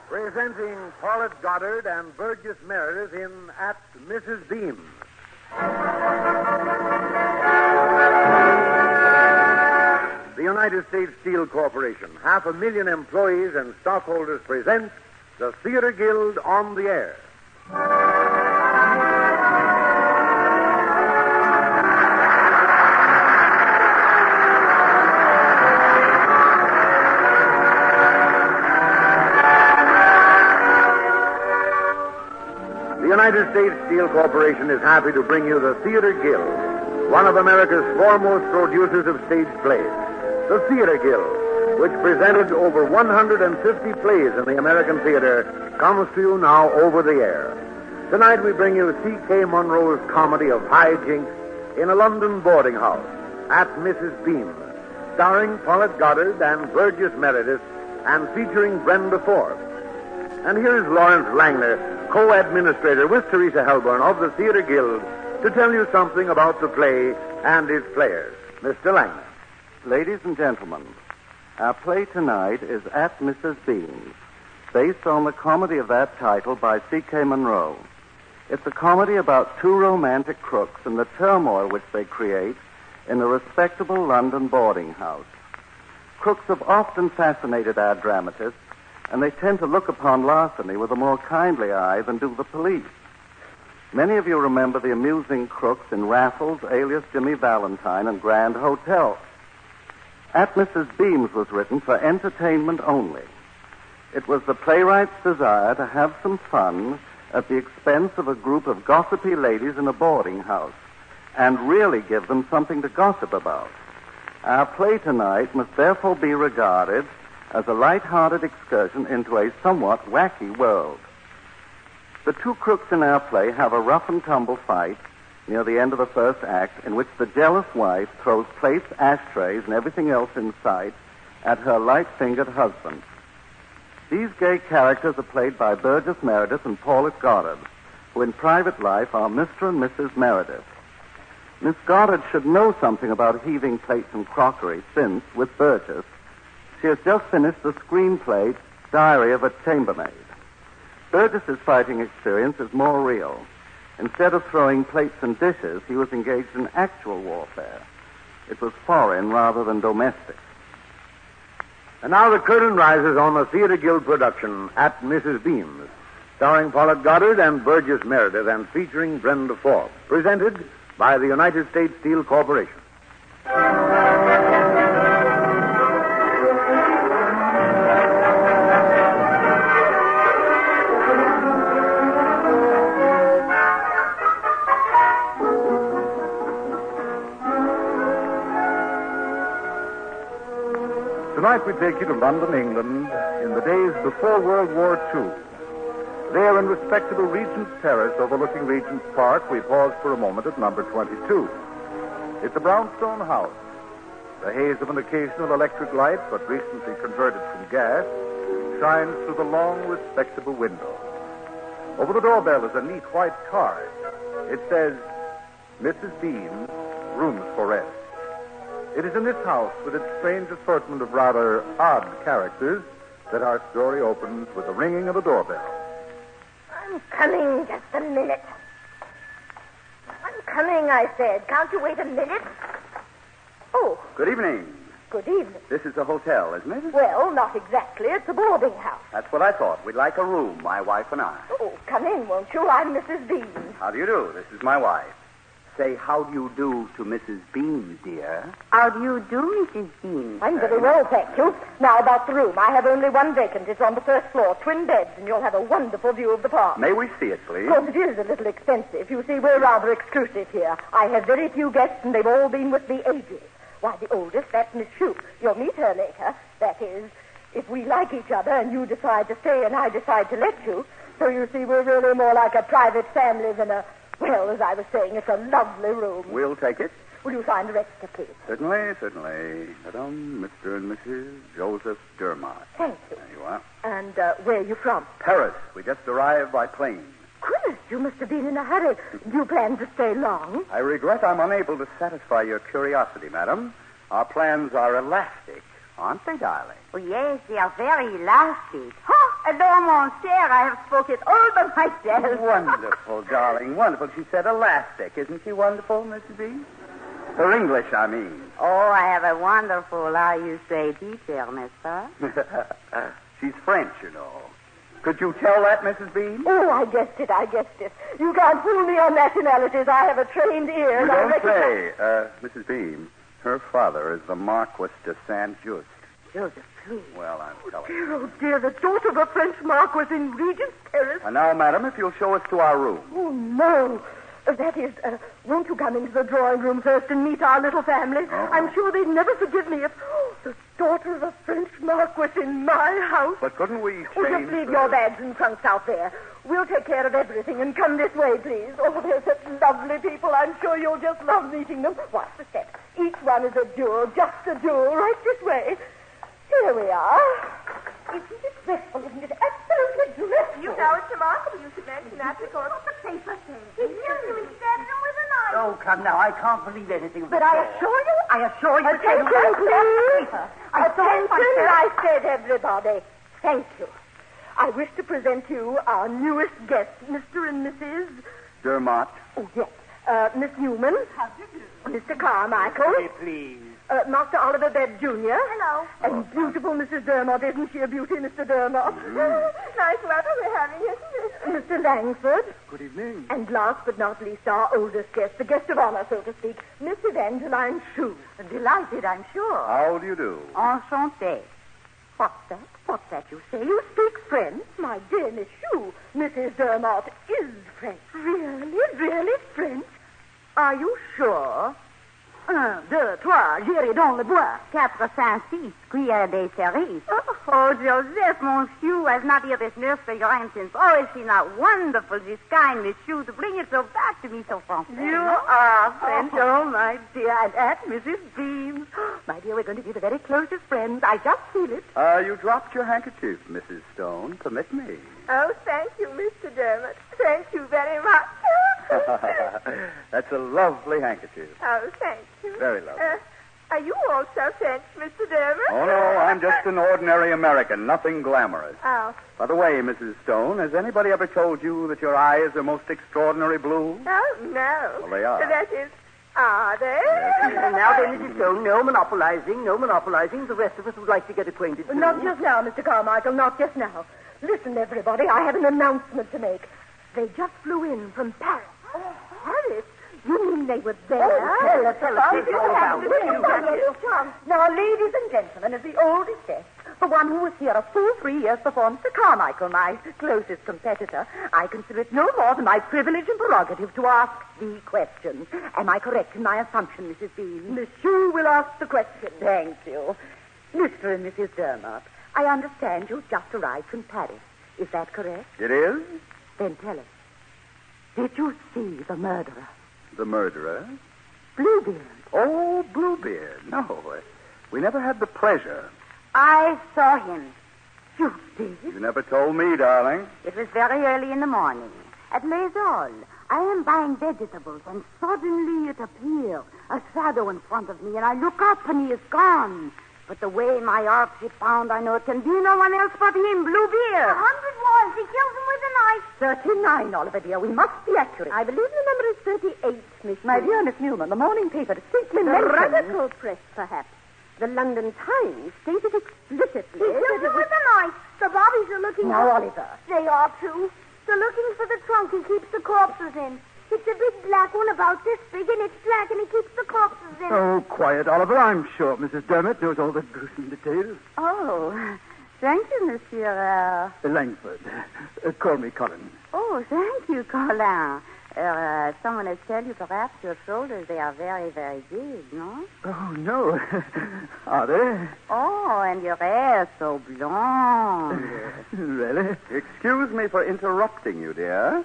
Presenting Paulette Goddard and Burgess Meredith in At Mrs. Beam's. The United States Steel Corporation, 500,000 employees and stockholders present the Theater Guild on the Air. The United States Steel Corporation is happy to bring you the Theater Guild, one of America's foremost producers of stage plays. The Theater Guild, which presented over 150 plays in the American theater, comes to you now over the air. Tonight we bring you C.K. Munro's comedy of hijinks in a London boarding house, At Mrs. Beam's, starring Paulette Goddard and Burgess Meredith and featuring Brenda Forbes. And here is Lawrence Langner, co-administrator with Teresa Helborn of the Theater Guild, to tell you something about the play and its players. Mr. Langner. Ladies and gentlemen, our play tonight is At Mrs. Beam's, based on the comedy of that title by C.K. Munro. It's a comedy about two romantic crooks and the turmoil which they create in a respectable London boarding house. Crooks have often fascinated our dramatists, and they tend to look upon larceny with a more kindly eye than do the police. Many of you remember the amusing crooks in Raffles, alias Jimmy Valentine, and Grand Hotel. At Mrs. Beam's was written for entertainment only. It was the playwright's desire to have some fun at the expense of a group of gossipy ladies in a boarding house, and really give them something to gossip about. Our play tonight must therefore be regarded as a light-hearted excursion into a somewhat wacky world. The two crooks in our play have a rough-and-tumble fight near the end of the first act in which the jealous wife throws plates, ashtrays, and everything else in sight at her light-fingered husband. These gay characters are played by Burgess Meredith and Paulette Goddard, who in private life are Mr. and Mrs. Meredith. Miss Goddard should know something about heaving plates and crockery since, with Burgess, she has just finished the screenplay, Diary of a Chambermaid. Burgess's fighting experience is more real. Instead of throwing plates and dishes, he was engaged in actual warfare. It was foreign rather than domestic. And now the curtain rises on the Theater Guild production, At Mrs. Beam's, starring Paulette Goddard and Burgess Meredith and featuring Brenda Forbes, presented by the United States Steel Corporation. Tonight we take you to London, England, in the days before World War II. There in respectable Regent's Terrace overlooking Regent's Park, we pause for a moment at number 22. It's a brownstone house. The haze of an occasional electric light, but recently converted from gas, shines through the long, respectable window. Over the doorbell is a neat white card. It says, Mrs. Beam's, Rooms for Rest. It is in this house, with its strange assortment of rather odd characters, that our story opens with the ringing of a doorbell. I'm coming, just a minute. I'm coming, I said. Can't you wait a minute? Oh. Good evening. Good evening. This is a hotel, isn't it? Well, not exactly. It's a boarding house. That's what I thought. We'd like a room, my wife and I. Oh, come in, won't you? I'm Mrs. Beam. How do you do? This is my wife. Say, how do you do to Mrs. Beam, dear? How do you do, Mrs. Beam? I'm very well, thank you. Now, about the room. I have only one vacant. It's on the first floor, twin beds, and you'll have a wonderful view of the park. May we see it, please? Of course, it is a little expensive. You see, we're rather exclusive here. I have very few guests, and they've all been with me ages. Why, the oldest, that's Miss Shoup. You'll meet her later. That is, if we like each other and you decide to stay and I decide to let you. So you see, we're really more like a private family than a... Well, as I was saying, it's a lovely room. We'll take it. Will you sign the register, please? Certainly, certainly. Madam, Mr. and Mrs. Joseph Dermott. Thank you. There you are. And where are you from? Paris. We just arrived by plane. Goodness, you must have been in a hurry. Do you plan to stay long? I regret I'm unable to satisfy your curiosity, madam. Our plans are elastic. Aren't they, darling? Oh, yes, they are very elastic. Oh, alors, mon cher, I have spoken it all by myself. Wonderful, darling, wonderful. She said elastic. Isn't she wonderful, Mrs. Bean? Her English, I mean. Oh, I have a wonderful, how you say, teacher, n'est-ce pas? She's French, you know. Could you tell that, Mrs. Bean? Oh, I guessed it. You can't fool me on nationalities. I have a trained ear. You and I don't recognize... say. Mrs. Bean, her father is the Marquis de Saint-Just. Joseph, please. Well, I'm telling Dear, you. oh, dear, the daughter of a French marquis in Regent's Terrace. And now, madam, if you'll show us to our room. Oh, no. That is, won't you come into the drawing room first and meet our little family? Oh. I'm sure they'd never forgive me if... the daughter of a French marquis in my house. But couldn't we change... Oh, just leave your bags and trunks out there. We'll take care of everything and come this way, please. Oh, they're such lovely people. I'm sure you'll just love meeting them. Watch the steps. Each one is a jewel, just a jewel, right this way. Here we are. Isn't it dreadful? Isn't it absolutely dreadful? You know it's remarkable you should mention that because of the paper thing. He killed him and stabbed him with a knife. Oh, come now. I can't believe anything of But I assure you... Attention, please. Attention, I said, everybody. Thank you. I wish to present to you our newest guests, Mr. and Mrs. Dermot. Oh, yes. Miss Newman. How do you do? Mr. Carmichael. Hey, please. Master Oliver Bebb Jr. Hello. And beautiful Mrs. Dermot. Isn't she a beauty, Mr. Dermot? Nice weather we're having, isn't it? Mr. Langford. Good evening. And last but not least, our oldest guest, the guest of honor, so to speak, Miss Evangeline Shue. Delighted, I'm sure. How do you do? Enchanté. What's that you say? You speak French? My dear Miss Shue, Mrs. Dermot is French. Really French? Are you sure? 1, 2, 3, j'irai dans le bois. 4, 5, 6, cuillère des cerises. Oh, Joseph, monsieur has not heard this nursery rhyme since. Oh, is she not wonderful? She's kind, Miss Shue, to bring it so back to me so French. You are French, oh, my dear. And at Mrs. Beam's. My dear, we're going to be the very closest friends. I just feel it. You dropped your handkerchief, Mrs. Stone. Permit me. Oh, thank you, Mr. Dermot. Thank you very much. That's a lovely handkerchief. Oh, thank you. Very lovely. Are you also French, Mr. Dermot? Oh, no, I'm just an ordinary American, nothing glamorous. Oh. By the way, Mrs. Stone, has anybody ever told you that your eyes are most extraordinary blue? Oh, no. Well, they are. That is, are they? Yes. Now then, Mrs. Stone, no monopolizing. The rest of us would like to get acquainted, too. Not just now, Mr. Carmichael, not just now. Listen, everybody, I have an announcement to make. They just flew in from Paris. Oh, Paris? You mean they were there? Oh, tell us all about it. Now, ladies and gentlemen, as the oldest guest, the one who was here a full 3 years before Mr. Carmichael, my closest competitor, I consider it no more than my privilege and prerogative to ask the question. Am I correct in my assumption, Mrs. Bean? Miss Shue will ask the question. Thank you. Mr. and Mrs. Dermot, I understand you've just arrived from Paris. Is that correct? It is? Then tell us, did you see the murderer? The murderer? Bluebeard. Oh, Bluebeard. No, we never had the pleasure. I saw him. You did? You never told me, darling. It was very early in the morning. At Les Halles, I am buying vegetables, and suddenly it appears, a shadow in front of me, and I look up, and he is gone. But the way my heart is bound, I know it can be no one else but him, Bluebeard. 100 was. He killed him with a knife. 39, Oliver, dear. We must be accurate. I believe the number is 38, Miss My dear Miss Newman, the morning paper distinctly mentioned... Radical press, perhaps. The London Times stated explicitly... He killed him with a knife. The bobbies are looking... Now, Oliver. They are, too. They're looking for the trunk he keeps the corpses in. It's a big black one about this big, and it's black, and he keeps the corpses in. Oh, quiet, Oliver. I'm sure Mrs. Dermot knows all the gruesome details. Oh, thank you, Monsieur. Langford. Call me Colin. Oh, thank you, Colin. Someone has told you perhaps your shoulders, they are very, very big, no? Oh, no. Are they? Oh, and your hair so blonde. Really? Excuse me for interrupting you, dear.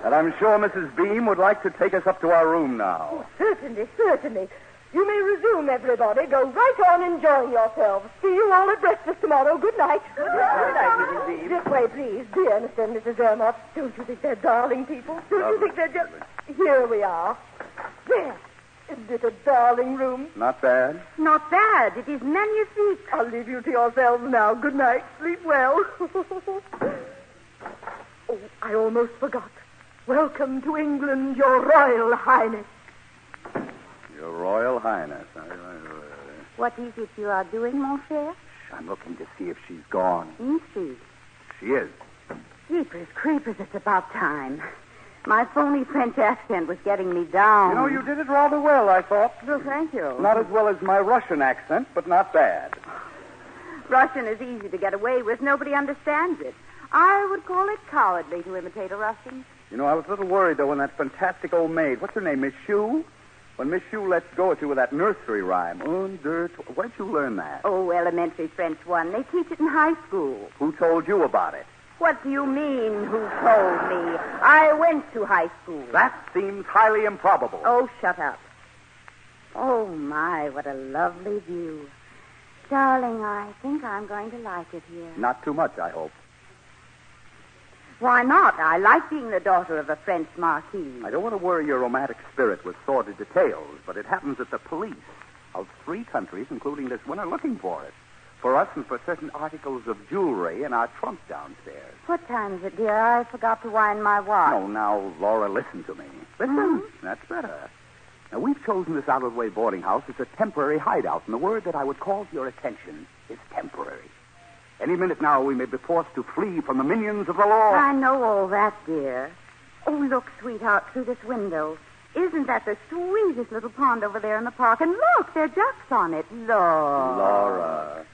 And I'm sure Mrs. Beam would like to take us up to our room now. Certainly. You may resume, everybody. Go right on enjoying yourselves. See you all at breakfast tomorrow. Good night. Good night, Mrs. Beam. This way, please. Dear Mr. and Mrs. Dermot. Don't you think they're darling people? Don't you think they're just... Here we are. There. Isn't it a darling room? Not bad. Not bad. It is magnifique. I'll leave you to yourselves now. Good night. Sleep well. Oh, I almost forgot. Welcome to England, Your Royal Highness. Your Royal Highness. What is it you are doing, mon cher? I'm looking to see if she's gone. See. She is. Jeepers creepers, it's about time. My phony French accent was getting me down. You know, you did it rather well, I thought. Well, thank you. Not as well as my Russian accent, but not bad. Russian is easy to get away with. Nobody understands it. I would call it cowardly to imitate a Russian. You know, I was a little worried, though, when that fantastic old maid, what's her name, Miss Shue? When Miss Shue lets go at you with that nursery rhyme. Where'd you learn that? Oh, elementary French one. They teach it in high school. Who told you about it? What do you mean, who told me? I went to high school. That seems highly improbable. Oh, shut up. Oh, my, what a lovely view. Darling, I think I'm going to like it here. Not too much, I hope. Why not? I like being the daughter of a French marquis. I don't want to worry your romantic spirit with sordid details, but it happens that the police of 3 countries, including this one, are looking for it. For us and for certain articles of jewelry in our trunk downstairs. What time is it, dear? I forgot to wind my watch. No, now, Laura, listen to me. Listen. Mm-hmm. That's better. Now, we've chosen this out-of-the-way boarding house as a temporary hideout, and the word that I would call to your attention is temporary. Any minute now, we may be forced to flee from the minions of the law. I know all that, dear. Oh, look, sweetheart, through this window. Isn't that the sweetest little pond over there in the park? And look, there are ducks on it. Look. Laura.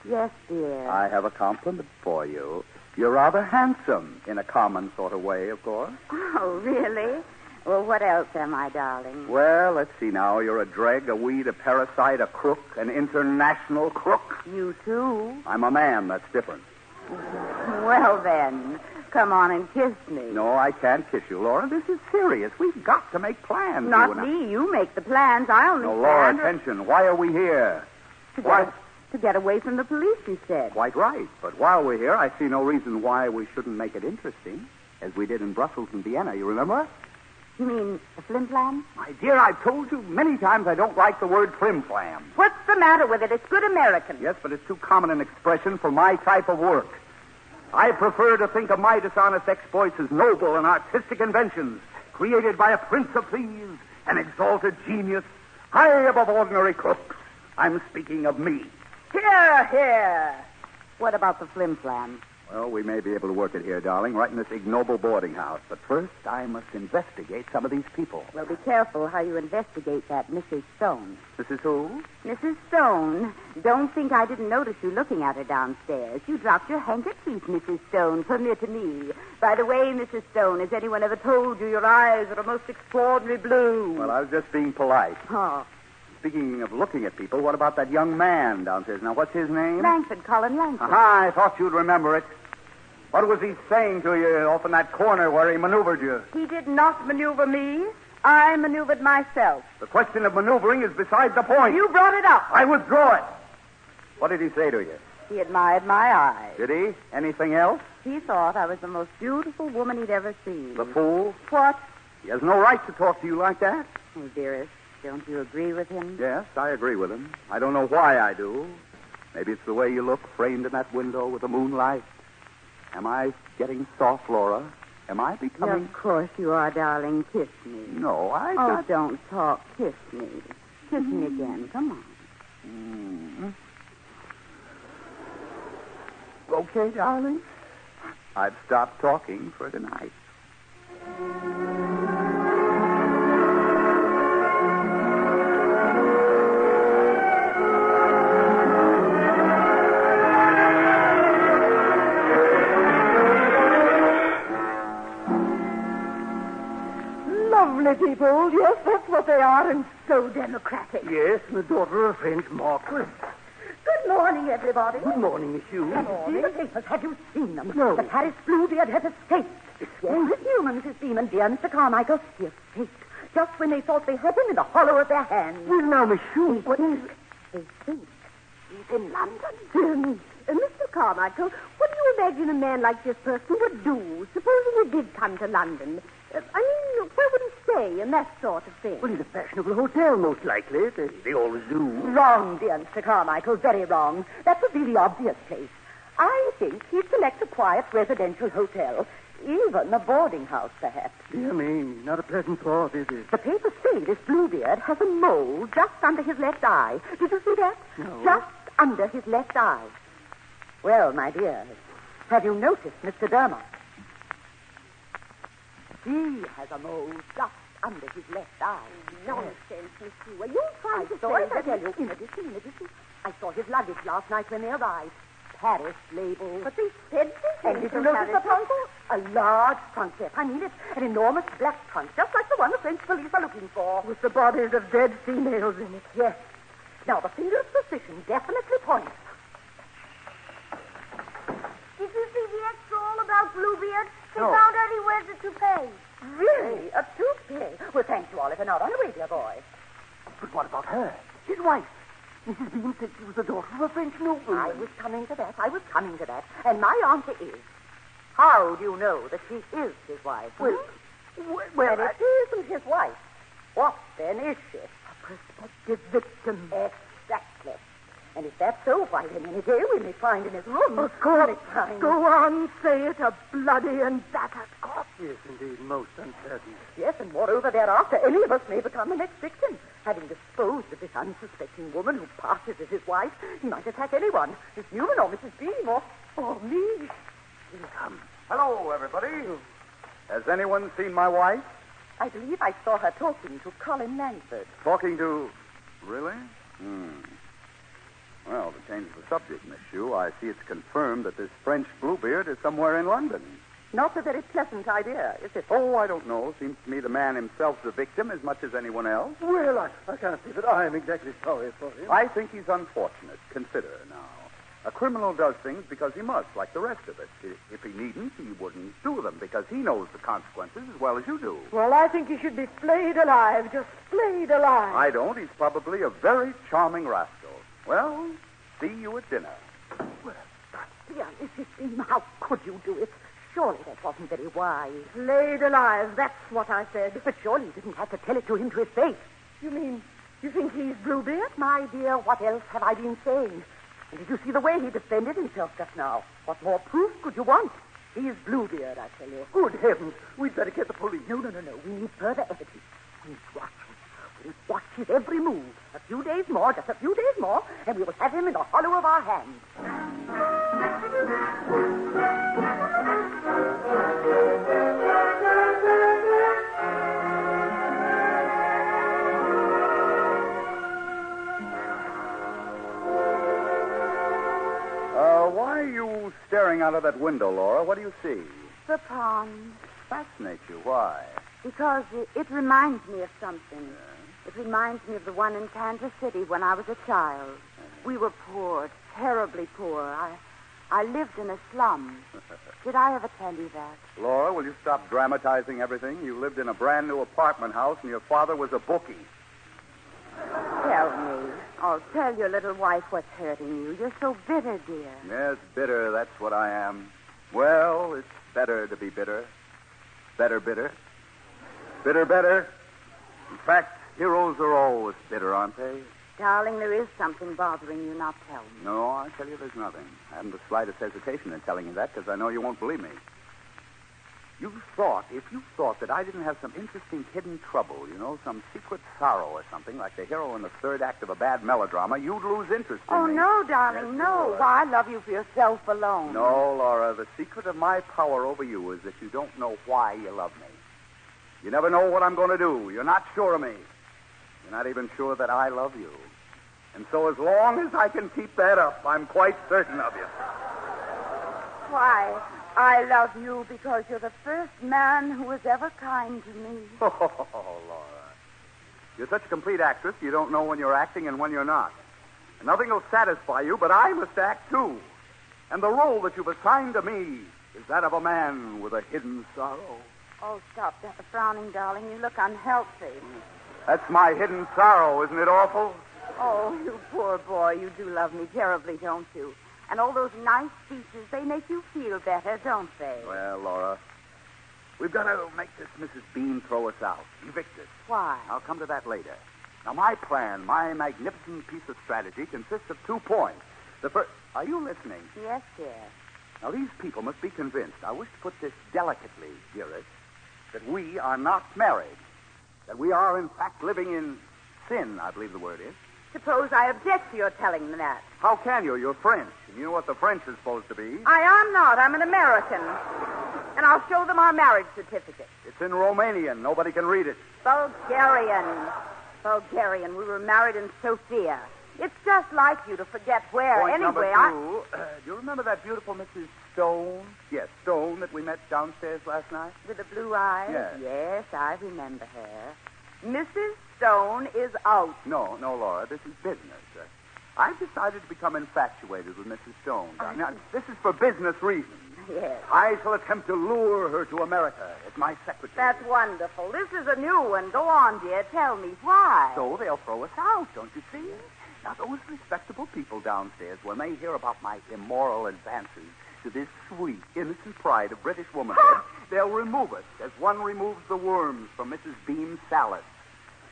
Yes, dear. I have a compliment for you. You're rather handsome, in a common sort of way, of course. Oh, really? Well, what else am I, darling? Well, let's see now. You're a dreg, a weed, a parasite, a crook, an international crook. You too? I'm a man. That's different. Well, then, come on and kiss me. No, I can't kiss you, Laura. This is serious. We've got to make plans. Not me. You make the plans. I only No, Laura, stand... attention. Why are we here? To get away from the police, you said. Quite right. But while we're here, I see no reason why we shouldn't make it interesting, as we did in Brussels and Vienna. You remember? You mean the flim-flam? My dear, I've told you many times I don't like the word flim-flam. What's the matter with it? It's good American. Yes, but it's too common an expression for my type of work. I prefer to think of my dishonest exploits as noble and artistic inventions created by a prince of thieves, an exalted genius, high above ordinary crooks. I'm speaking of me. Here, here. What about the flim-flam? Well, we may be able to work it here, darling, right in this ignoble boarding house. But first, I must investigate some of these people. Well, be careful how you investigate that Mrs. Stone. Mrs. who? Mrs. Stone. Don't think I didn't notice you looking at her downstairs. You dropped your handkerchief, Mrs. Stone. Permit me. By the way, Mrs. Stone, has anyone ever told you your eyes are a most extraordinary blue? Well, I was just being polite. Oh. Speaking of looking at people, what about that young man downstairs? Now, what's his name? Langford, Colin Langford. Aha, I thought you'd remember it. What was he saying to you off in that corner where he maneuvered you? He did not maneuver me. I maneuvered myself. The question of maneuvering is beside the point. You brought it up. I withdraw it. What did he say to you? He admired my eyes. Did he? Anything else? He thought I was the most beautiful woman he'd ever seen. The fool? What? He has no right to talk to you like that. Oh, dearest, don't you agree with him? Yes, I agree with him. I don't know why I do. Maybe it's the way you look framed in that window with the moonlight. Am I getting soft, Laura? Am I becoming... Of course you are, darling. Kiss me. No, I Oh, just... don't talk. Kiss me. Kiss me again. Come on. Okay, darling. I've stopped talking for tonight. Lovely people. Yes, that's what they are, and so democratic. Yes, the daughter of a French marquis. Good morning, everybody. Good morning, monsieur. Have you seen the papers? Have you seen them? No. The Paris Bluebeard has escaped. Yes, the human, Mrs. Beeman, dear Mr. Carmichael. He escaped just when they thought they had him in the hollow of their hand. Well, now, monsieur, They think he's in London. Dear me. Mr. Carmichael, what do you imagine a man like this person would do, supposing he did come to London? Where would he play and that sort of thing. Well, in a fashionable hotel, most likely. They always do. Wrong, dear Mr. Carmichael, very wrong. That would be the obvious place. I think he'd select a quiet residential hotel, even a boarding house, perhaps. Dear me, not a pleasant thought, is it? The papers say this Bluebeard has a mole just under his left eye. Did you see that? No. Just under his left eye. Well, my dear, have you noticed Mr. Dermot? He has a mole just under his left eye. Nonsense, Miss Sue. Are you trying to Sorry say to tell you. In addition, I saw his luggage last night when they arrived. Paris label. But they said this. And did you notice the trunk? A large trunk, yes. I mean, it's an enormous black trunk, just like the one the French police are looking for. With the bodies of dead females in it. Yes. Now, the finger of suspicion definitely points. Did you see the extra all about Bluebeard? They No. found out he wears a toupee. Really? A toupee? Well, thank you, Oliver. Now, run away, dear boy. But what about her? His wife. Mrs. Bean said she was the daughter of a French nobleman. I was coming to that. And my answer is, how do you know that she is his wife? Well, And it isn't his wife. What, then, is she? A prospective victim. Exactly. And if that's so, why, then any day we may find in his room. Of course. Fine. Go on, say it, a bloody and battered corpse. Yes, indeed, most uncertain. Yes, and moreover, thereafter, any of us may become the next victim. Having disposed of this unsuspecting woman who passes as his wife, he might attack anyone. Miss Newman or Mrs. Bean or me. Hello, everybody. Has anyone seen my wife? I believe I saw her talking to Colin Lansford. Talking to... Really? Well, to change the subject, Miss Shue, I see it's confirmed that this French Bluebeard is somewhere in London. Not a very pleasant idea, is it? Oh, I don't know. Seems to me the man himself's the victim as much as anyone else. Well, I can't say that I'm exactly sorry for him. I think he's unfortunate. Consider now. A criminal does things because he must, like the rest of us. If he needn't, he wouldn't do them because he knows the consequences as well as you do. Well, I think he should be flayed alive, just flayed alive. I don't. He's probably a very charming rascal. Well, see you at dinner. Well, dear Mrs. Bean, how could you do it? Surely that wasn't very wise. Flayed alive, that's what I said. But surely you didn't have to tell it to him to his face. You mean, you think he's Bluebeard? My dear, what else have I been saying? And did you see the way he defended himself just now? What more proof could you want? He's Bluebeard, I tell you. Good heavens, we'd better get the police. No. We need further evidence. We watch him. We'll watch his every move. A few days more, just a few days more, and we will have him in the hollow of our hands. Why are you staring out of that window, Laura? What do you see? The pond. Fascinates you. Why? Because it reminds me of something. It reminds me of the one in Kansas City when I was a child. We were poor, terribly poor. I lived in a slum. Did I ever tell you that? Laura, will you stop dramatizing everything? You lived in a brand new apartment house and your father was a bookie. Tell me. Oh, tell your little wife what's hurting you. You're so bitter, dear. Yes, bitter, that's what I am. Well, it's better to be bitter. Better. Bitter. In fact, heroes are always bitter, aren't they? Darling, there is something bothering you. Now tell me. No, I tell you there's nothing. I haven't the slightest hesitation in telling you that because I know you won't believe me. If you thought that I didn't have some interesting hidden trouble, some secret sorrow or something, like the hero in the third act of a bad melodrama, you'd lose interest in Oh, me. no, darling, no. Why, I love you for yourself alone. No, Laura, the secret of my power over you is that you don't know why you love me. You never know what I'm going to do. You're not sure of me. You're not even sure that I love you. And so as long as I can keep that up, I'm quite certain of you. Why, I love you because you're the first man who was ever kind to me. Oh, Laura. You're such a complete actress, you don't know when you're acting and when you're not. And nothing will satisfy you, but I must act, too. And the role that you've assigned to me is that of a man with a hidden sorrow. Oh, stop that frowning, darling. You look unhealthy. That's my hidden sorrow, isn't it awful? Oh, you poor boy. You do love me terribly, don't you? And all those nice speeches, they make you feel better, don't they? Well, Laura, We've got to make this Mrs. Bean throw us out. Evict us. Why? I'll come to that later. Now, my plan, my magnificent piece of strategy consists of 2 points. The first... Are you listening? Yes, dear. Now, these people must be convinced, I wish to put this delicately, dearest, that we are not married. That we are, in fact, living in sin, I believe the word is. Suppose I object to your telling them that. How can you? You're French, and you know what the French is supposed to be. I am not. I'm an American. And I'll show them our marriage certificate. It's in Romanian. Nobody can read it. Bulgarian. Bulgarian. We were married in Sofia. It's just like you to forget where. Point anyway, number 2. Do you remember that beautiful Mrs. Stone? Yes, Stone that we met downstairs last night? With the blue eyes? Yes. Yes, I remember her. Mrs. Stone is out. No, Laura. This is business. I've decided to become infatuated with Mrs. Stone. Now, this is for business reasons. Yes. I shall attempt to lure her to America as my secretary. That's wonderful. This is a new one. Go on, dear. Tell me why. So they'll throw us out, don't you see? Now, those respectable people downstairs, when they hear about my immoral advances to this sweet, innocent pride of British womanhood, they'll remove us as one removes the worms from Mrs. Bean's salad.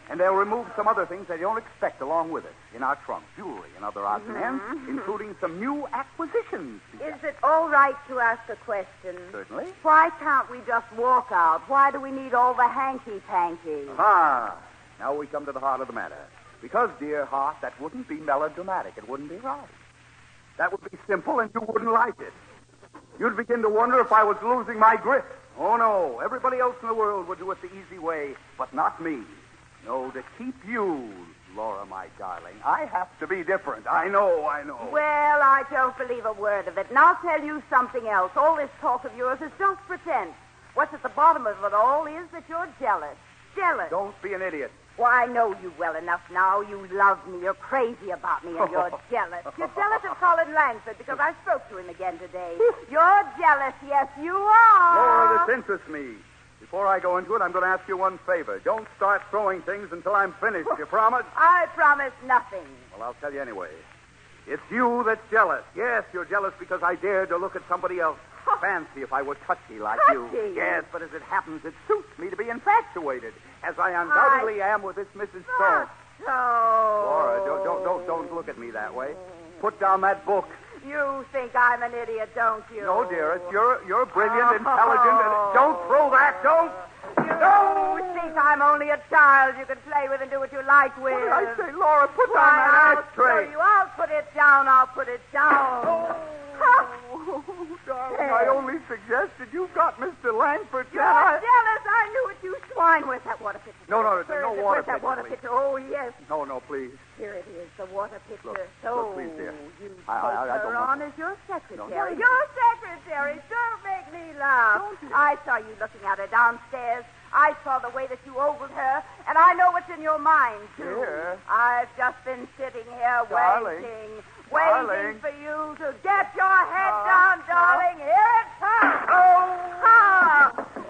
And they'll remove some other things they don't expect along with us in our trunk, jewelry and other odds and ends, including some new acquisitions. Is it all right to ask a question? Certainly. Why can't we just walk out? Why do we need all the hanky-panky? Now we come to the heart of the matter. Because, dear heart, that wouldn't be melodramatic. It wouldn't be right. That would be simple, and you wouldn't like it. You'd begin to wonder if I was losing my grip. Oh, no. Everybody else in the world would do it the easy way, but not me. No, to keep you, Laura, my darling, I have to be different. I know. Well, I don't believe a word of it. And I'll tell you something else. All this talk of yours is just pretense. What's at the bottom of it all is that you're jealous. Jealous. Don't be an idiot. Well, I know you well enough now. You love me. You're crazy about me, and you're jealous. You're jealous of Colin Langford because I spoke to him again today. You're jealous. Yes, you are. Laura, this interests me. Before I go into it, I'm going to ask you one favor. Don't start throwing things until I'm finished. You promise? I promise nothing. Well, I'll tell you anyway. It's you that's jealous. Yes, you're jealous because I dared to look at somebody else. Fancy if I were touchy like you. Yes, but as it happens, it suits me to be infatuated, as I undoubtedly am with this Mrs. Stone. Laura, don't look at me that way. Put down that book. You think I'm an idiot, don't you? No, dearest. You're brilliant, intelligent, and don't throw that. Don't. You think I'm only a child you can play with and do what you like with. What did I say, Laura? Put down that ashtray. I'll put it down. I'll put it down. Darling, I only suggested you've got Mr. Langford. You're jealous. I knew it, you swine. Where's that water pitcher? No water Where's pitcher. that water pitcher? Oh, yes. No, please. Here it is, the water pitcher. Look, please, dear. You take I don't her want on as your secretary. No. Your secretary. Don't make me laugh. I saw you looking at her downstairs. I saw the way that you ogled her, and I know what's in your mind, too. Dear. I've just been sitting here Darling. waiting for you to get your head down, darling. Here it comes.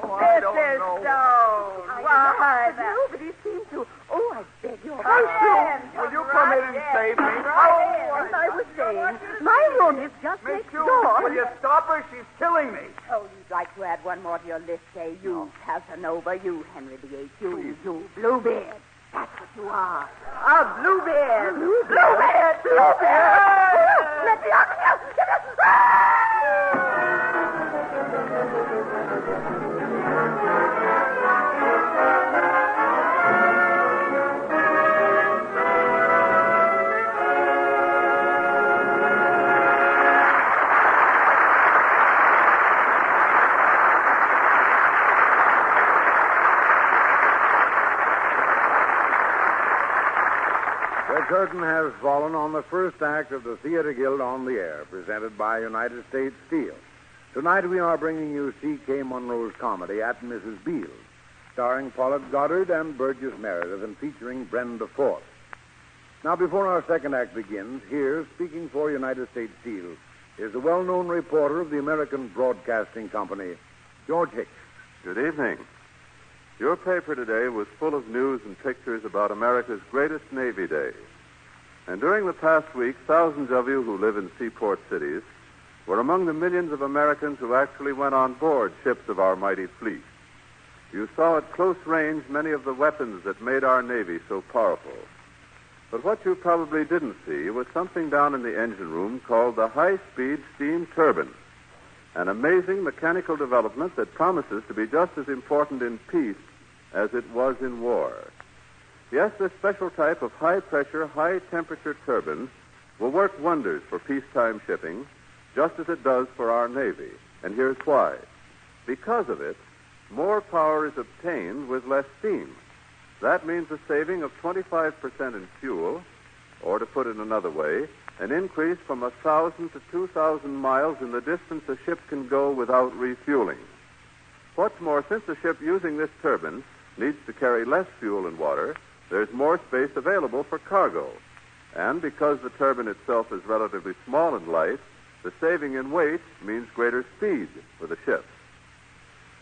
Mrs. Stone. Why, Nobody seems to. Oh, I beg your Will you come in and save me? As I was saying, my room is just Miss next June, door. will you stop her? She's killing me. Oh, you'd like to add one more to your list, eh? You, Casanova, you, Henry VIII, you, Bluebeard. That's what you are. A Bluebeard. Bluebeard. Let me out of here. The curtain has fallen on the first act of the Theater Guild on the Air, presented by United States Steel. Tonight we are bringing you C.K. Munro's comedy, At Mrs. Beale's, starring Paulette Goddard and Burgess Meredith and featuring Brenda Forth. Now, before our second act begins, here, speaking for United States Steel, is the well-known reporter of the American Broadcasting Company, George Hicks. Good evening. Your paper today was full of news and pictures about America's greatest Navy days. And during the past week, thousands of you who live in seaport cities were among the millions of Americans who actually went on board ships of our mighty fleet. You saw at close range many of the weapons that made our Navy so powerful. But what you probably didn't see was something down in the engine room called the high-speed steam turbine, an amazing mechanical development that promises to be just as important in peace as it was in war. Yes, this special type of high-pressure, high-temperature turbine will work wonders for peacetime shipping, just as it does for our Navy. And here's why. Because of it, more power is obtained with less steam. That means a saving of 25% in fuel, or to put it another way, an increase from 1,000 to 2,000 miles in the distance a ship can go without refueling. What's more, since a ship using this turbine needs to carry less fuel and water, there's more space available for cargo. And because the turbine itself is relatively small and light, the saving in weight means greater speed for the ship.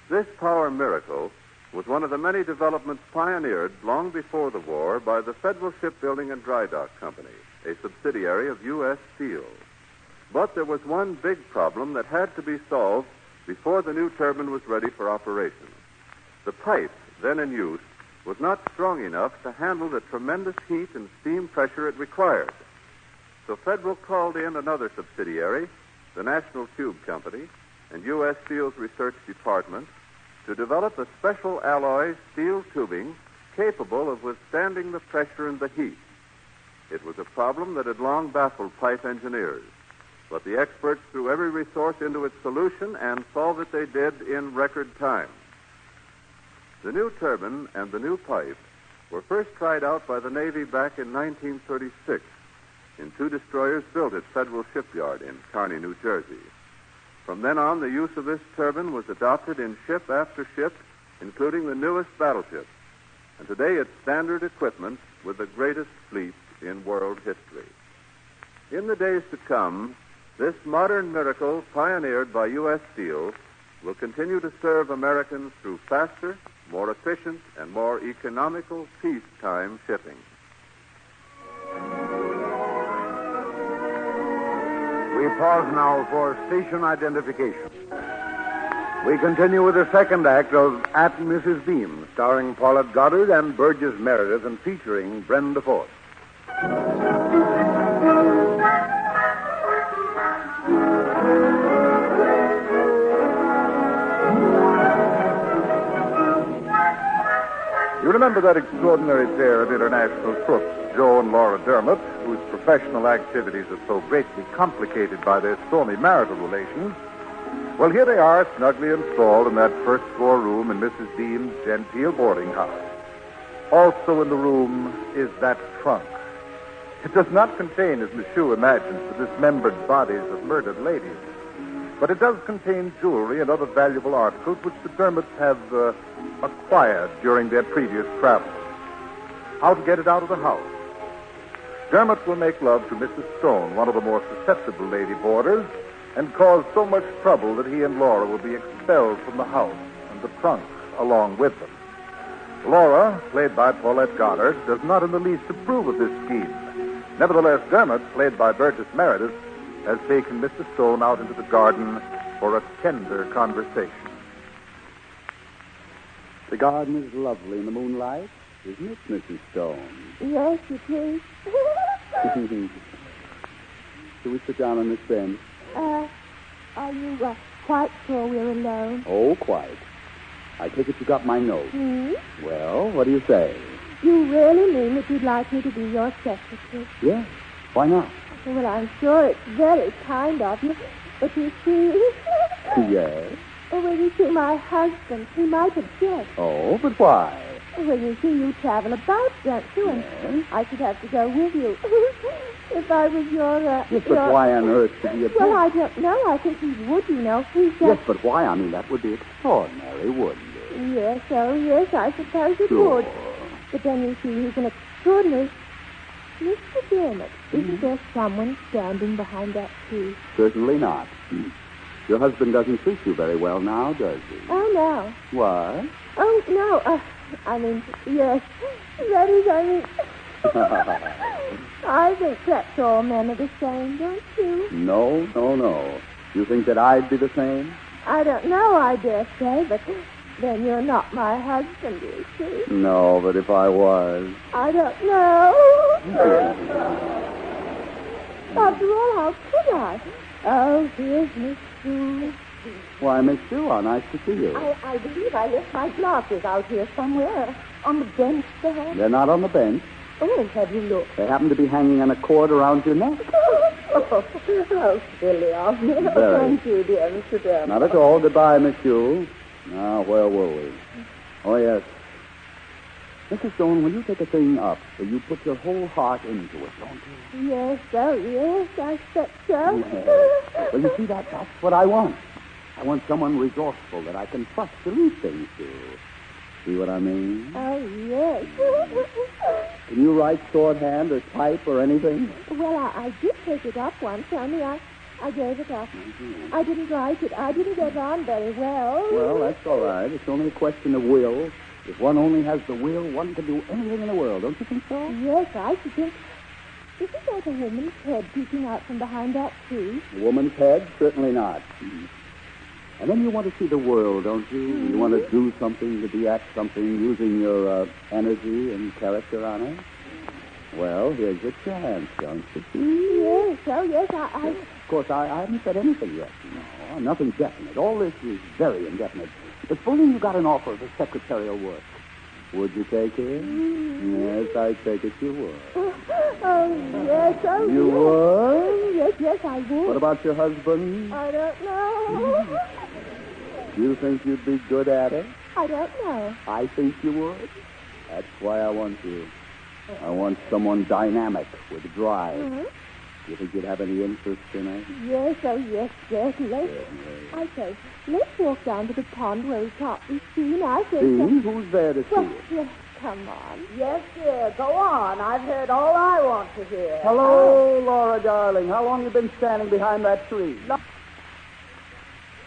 This power miracle was one of the many developments pioneered long before the war by the Federal Shipbuilding and Dry Dock Company, a subsidiary of U.S. Steel. But there was one big problem that had to be solved before the new turbine was ready for operation. The pipe, then in use, was not strong enough to handle the tremendous heat and steam pressure it required. So Federal called in another subsidiary, the National Tube Company, and U.S. Steel's research department to develop a special alloy steel tubing capable of withstanding the pressure and the heat. It was a problem that had long baffled pipe engineers, but the experts threw every resource into its solution and solved it they did in record time. The new turbine and the new pipe were first tried out by the Navy back in 1936 in 2 destroyers built at Federal Shipyard in Kearney, New Jersey. From then on, the use of this turbine was adopted in ship after ship, including the newest battleships. And today it's standard equipment with the greatest fleet in world history. In the days to come, this modern miracle pioneered by U.S. Steel will continue to serve Americans through faster, more efficient, and more economical peacetime shipping. We pause now for station identification. We continue with the second act of At Mrs. Beam, starring Paulette Goddard and Burgess Meredith and featuring Brenda Force. You remember that extraordinary pair of international crooks, Joe and Laura Dermott, whose professional activities are so greatly complicated by their stormy marital relations? Well, here they are, snugly installed in that first-floor room in Mrs. Beam's genteel boarding house. Also in the room is that trunk. It does not contain, as Monsieur imagines, the dismembered bodies of murdered ladies, but it does contain jewelry and other valuable articles which the Dermotts have acquired during their previous travels. How to get it out of the house? Dermott will make love to Mrs. Stone, one of the more susceptible lady boarders, and cause so much trouble that he and Laura will be expelled from the house and the trunk along with them. Laura, played by Paulette Goddard, does not in the least approve of this scheme. Nevertheless, Dermott, played by Burgess Meredith, has taken Mr. Stone out into the garden for a tender conversation. The garden is lovely in the moonlight, isn't it, Mrs. Stone? Yes, it is. Shall we sit down on this bench? Are you quite sure we're alone? Oh, quite. I take it you got my note. Hmm? Well, what do you say? You really mean that you'd like me to be your secretary? Yes. Why not? Well, I'm sure it's very kind of you. But you see... Yes? Well, you see, my husband, he might object. Oh, but why? Well, you see, you travel about, don't you? And Yes. I should have to go with you. If I was your... Yes, but why on earth should he object? Well, I don't know. I think he would, you know. He's just... Yes, but why? I mean, that would be extraordinary, wouldn't it? Yes, oh, yes, I suppose it Sure. would. But then you see, he's an extraordinary... Mr. Dermott, isn't there someone standing behind that tree? Certainly not. Your husband doesn't treat you very well now, does he? Oh, no. What? Oh, no. I mean, yes. That is, I mean... I think perhaps all men are the same, don't you? No. You think that I'd be the same? I don't know, I dare say, but Then you're not my husband, you see. No, but if I was. I don't know. After all, how could I? Oh, here's Miss Sue. Why, Miss Sue, how nice to see you. I believe I left my glasses out here somewhere. On the bench, perhaps? They're not on the bench. Oh, have you looked? They happen to be hanging on a cord around your neck. How silly of me. Very. Thank you, dear Mr. Durham. Not at all. Goodbye, Miss Sue. Now, where were we? Oh, yes. Mrs. Stone, when you take a thing up, you put your whole heart into it, don't you? Yes, I expect so. Yes. Well, you see, that's what I want. I want someone resourceful that I can trust to leave things to. See what I mean? Oh, yes. Can you write shorthand or type or anything? Well, I did take it up once, only I gave it up. Mm-hmm. I didn't write it. I didn't get on very well. Well, that's all right. It's only a question of will. If one only has the will, one can do anything in the world. Don't you think so? Yes, I should think. Isn't that a woman's head peeking out from behind that tree? A woman's head? Certainly not. And then you want to see the world, don't you? Mm-hmm. You want to do something, to be at something, using your energy and character on it. Well, here's your chance, don't you? Yes, oh, yes, I... Of course, I haven't said anything yet. No, nothing definite. All this is very indefinite. But supposing you got an offer of a secretarial work. Would you take it? Mm-hmm. Yes, I take it you would. Oh, yes, oh, you yes. would? Yes, I would. What about your husband? I don't know. Do you think you'd be good at it? I don't know. I think you would. That's why I want you. I want someone dynamic with drive. Mm-hmm. Do you think you'd have any interest in it? Yes, oh, yes. I say, let's walk down to the pond where we can't be seen. I think... Seen? Who's there to see you? Yes, come on. Yes, dear. Go on. I've heard all I want to hear. Hello, Laura, darling. How long you been standing behind that tree?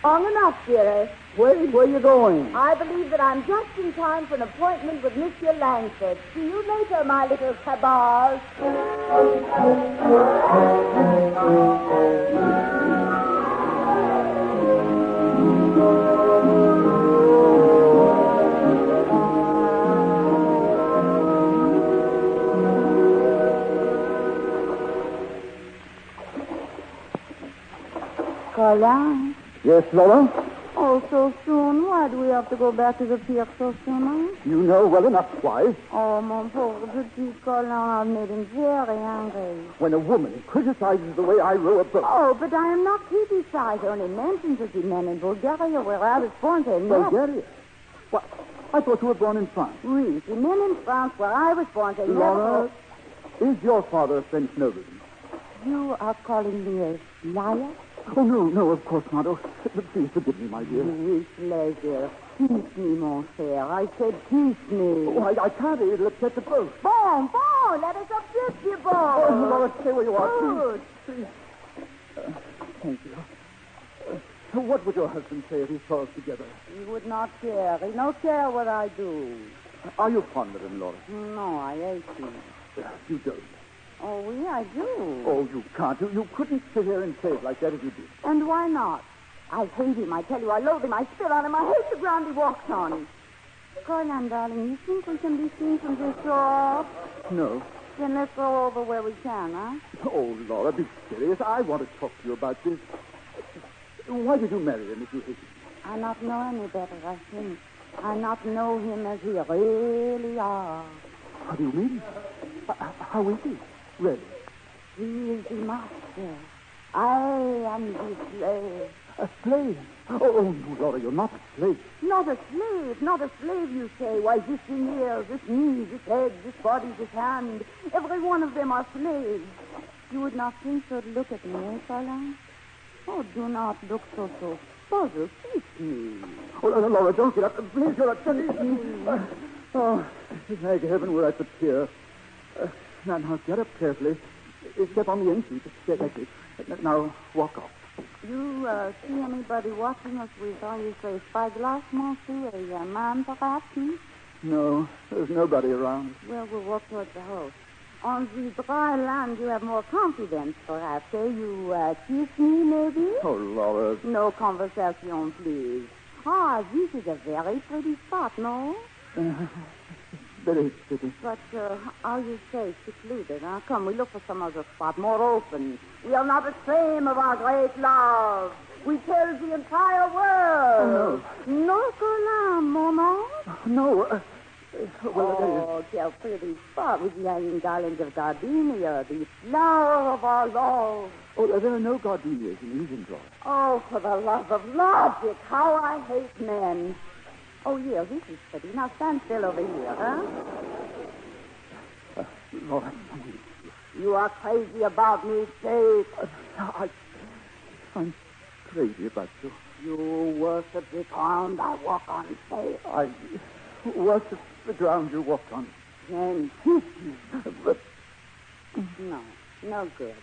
Long enough, dearest. Where are you going? I believe that I'm just in time for an appointment with Monsieur Langford. See you later, my little cabal. Colin? Yes, Laura? Oh, so soon? Why do we have to go back to the pier so soon? You know well enough why. Oh, mon pauvre petit Colin, I've made him very angry. When a woman criticizes the way I row a boat. Oh, but I am not criticized. Only mentioned that he men in Bulgaria where I was born. Bulgaria? What? I thought you were born in France. Oui, the men in France where I was born. Laura, is your father a French nobleman? You are calling me a liar? Oh, no, of course not. Oh, please forgive me, my dear. With pleasure. Kiss me, mon cher. I said kiss me. Oh, I can't. It'll upset the boat. Bon, let us upset you, bon. Oh, Laura, stay where you are, Good. please. Thank you. What would your husband say if he saw us together? He would not care. He don't care what I do. Are you fond of him, Laura? No, I hate him. You don't. Oh, oui, I do. Oh, you can't. You couldn't sit here and say it like that if you did. And why not? I hate him. I tell you, I loathe him. I spit on him. I hate the ground he walks on. Colin, darling, you think we can be seen from this shore? No. Then let's go over where we can, huh? Oh, Laura, be serious. I want to talk to you about this. Why did you marry him if you hate him? I not know any better, I think. I not know him as he really are. What do you mean? How is he? Really? He is the master. I am the slave. A slave? Oh, no, Laura, you're not a slave. Not a slave, you say. Why, this ear, this knee, this head, this body, this hand, every one of them are slaves. You would not think so to look at me, eh, Colin? Oh, do not look so puzzled. Kiss me. Oh, Laura, don't get up. Please, you're a... Oh, thank heaven we're at the pier. Now, get up carefully. Step on the end seat. That's it. Now, walk off. You see anybody watching us? We saw you say spyglass, monsieur, a man, perhaps? No, there's nobody around. Well, we'll walk towards the house. On the dry land, you have more confidence, perhaps, eh? You kiss me, maybe? Oh, Laura. No conversation, please. Ah, this is a very pretty spot, no? Very pretty. But, how you say, secluded, huh? Come, we look for some other spot, more open. We'll not ashamed of our great love. We tell the entire world. Oh, no. No, Colin, mon ange? No, quel pretty spot with the hanging garlands of gardenia, the flower of our love. Oh, there are no gardenias in these indoors. Oh, for the love of logic, how I hate men. Oh, yeah, this is pretty. Now stand still over here, huh? Laura, You are crazy about me, Jake. I'm crazy about you. You worship the ground I walk on, Jake. I worship the ground you walk on. Then But no, no good.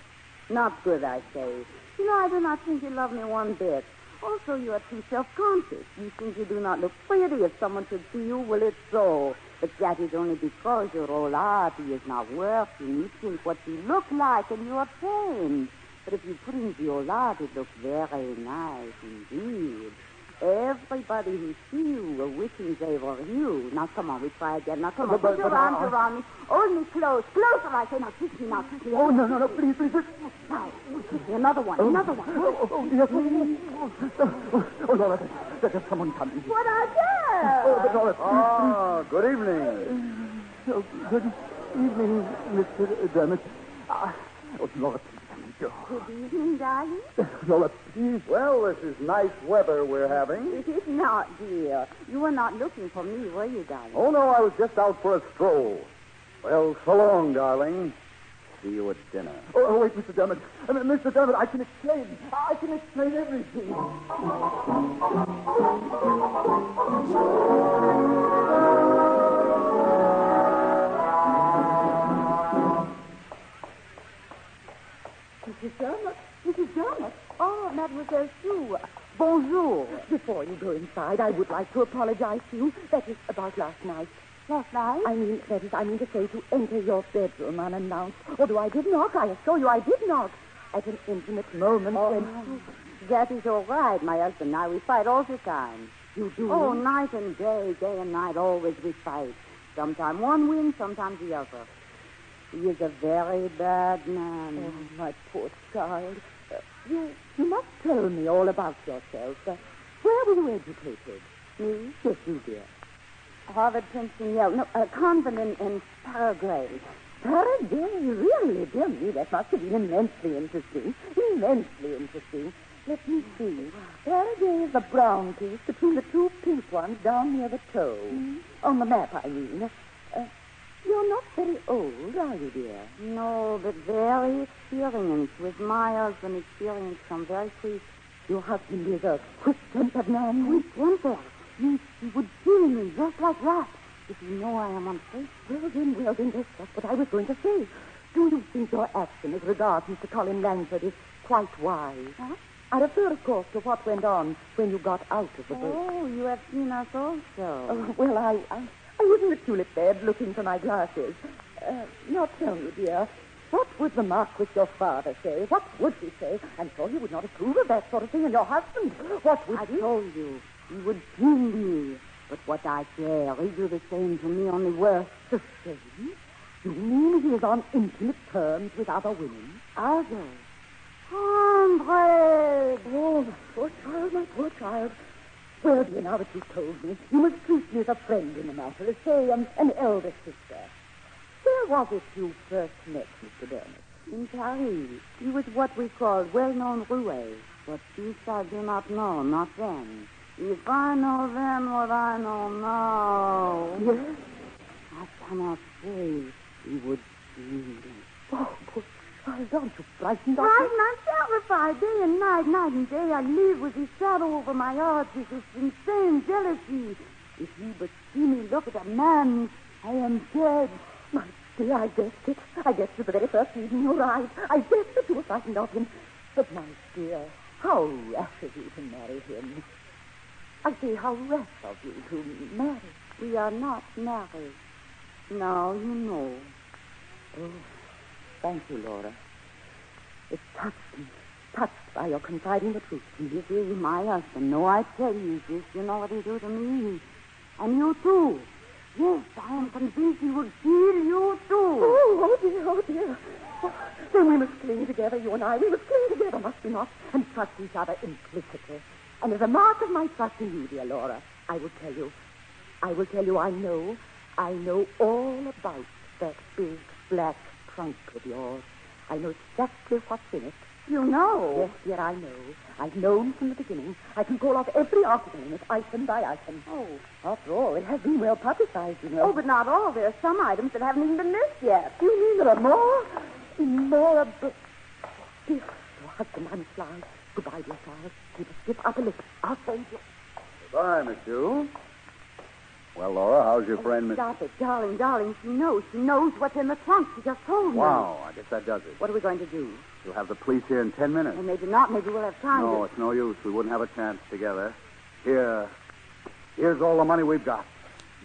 Not good, I say. You know, I do not think you love me one bit. Also, you are too self-conscious. You think you do not look pretty if someone should see you. Well, it's so. But that is only because your old art is not working. You think what you look like and you are ashamed. But if you put into your art, it looks very nice indeed. Everybody who sees you will wishing they were you. Now, come on, we try again. Now, come on, put your arms around me. Hold me close. Closer, I say. Now, kiss me, kiss me. Oh, no, please. Now, kiss me. Another one. Oh, yes. Oh, Laura, there's someone coming. What are you? Oh, Laura, please. Good evening. Oh, good evening, Mr. Dermot. Laura, please. Good evening, darling. Lola, please. Well, this is nice weather we're having. It is not, dear. You were not looking for me, were you, darling? Oh, no, I was just out for a stroll. Well, so long, darling. See you at dinner. Oh, wait, Mr. Dermot. Mr. Dermot, I can explain everything. Mrs. Dermot. Oh, Mademoiselle Sue. Bonjour. Before you go inside, I would like to apologize to you. That is about last night. Last night? I mean to say to enter your bedroom unannounced. Although I did knock, I assure you I did knock. At an intimate moment when... That is all right. My husband and I, we fight all the time. You do? Oh, night and day and night, always we fight. Sometimes one wins, sometimes the other. He is a very bad man. Oh, my poor child. You must tell me all about yourself. Where were you educated? Me? Yes, you, dear. Harvard, Princeton, Yale. No, a convent in Paraguay. Paraguay? Really, dear me, that must have been immensely interesting. Immensely interesting. Let me see. Paraguay is the brown piece between the two pink ones down near the toe. On the map, I mean. You're not very old, are you, dear? No, but very experienced. With my husband, experience come very quick. Your husband is a quick-tempered man. Quick-tempered? He would kill me just like that. If you know I am unfaithful. Well, then, that's just what I was going to say. Do you think your action as regards Mr. Colin Langford is quite wise? Huh? I refer, of course, to what went on when you got out of the boat. Oh, you have seen us also. Well, I was in the tulip bed looking for my glasses. Now tell me, dear, what would the Marquis, your father, say? What would he say? I'm sure he would not approve of that sort of thing. And your husband, what would he? I told you, he would kill me. But what I care, he do the same to me, only worse. The same? You mean he is on intimate terms with other women? Others? Andre! Oh, my poor child. Well, dear, now that you've told me, you must treat me as a friend in the matter, as, say, an elder sister. Where was it you first met Mr. Dermot? In Paris. He was what we called well-known roué. But this I do not know, not then. If I know then what I know now... Yes? I cannot say. He would kill me. Oh, poor child, aren't you frightened? Frightened? I'm terrified. Day and night and day, I live with this shadow over my heart, this insane jealousy. If he but see me look at a man, I am dead. My dear, I guessed it. I guessed it the very first evening you arrived. I guessed that you were frightened of him. But, my dear, how rash of you to marry him. I say, how rash of you to marry. We are not married. Now you know. Oh, thank you, Laura. It touched touched by your confiding the truth. This is my husband. No, I tell you this. You know what he do to me. And you, too. Yes, I am convinced he would kill you, too. Oh, dear, oh, dear. Oh, then we must cling together, you and I. We must cling together, must we not? And trust each other implicitly. And as a mark of my trust in you, dear Laura, I will tell you I know all about that big black trunk of yours. I know exactly what's in it. You know? Yes, dear, I know. I've known from the beginning. I can call off every article in it, item by item. Oh. After all, it has been well publicized, you know. Oh, but not all. There are some items that haven't even been listed yet. You mean there are more? More, but... Dear, your husband, I must fly. Goodbye, dear child. Keep a stiff upper lip. I'll save you. Goodbye, Miss Hugh. Well, Laura, how's your friend, Miss... Stop it, darling. She knows. She knows what's in the trunk. She just told me. Wow, I guess that does it. What are we going to do? You'll have the police here in 10 minutes. Well, maybe not. Maybe we'll have time No, to... it's no use. We wouldn't have a chance together. Here's all the money we've got.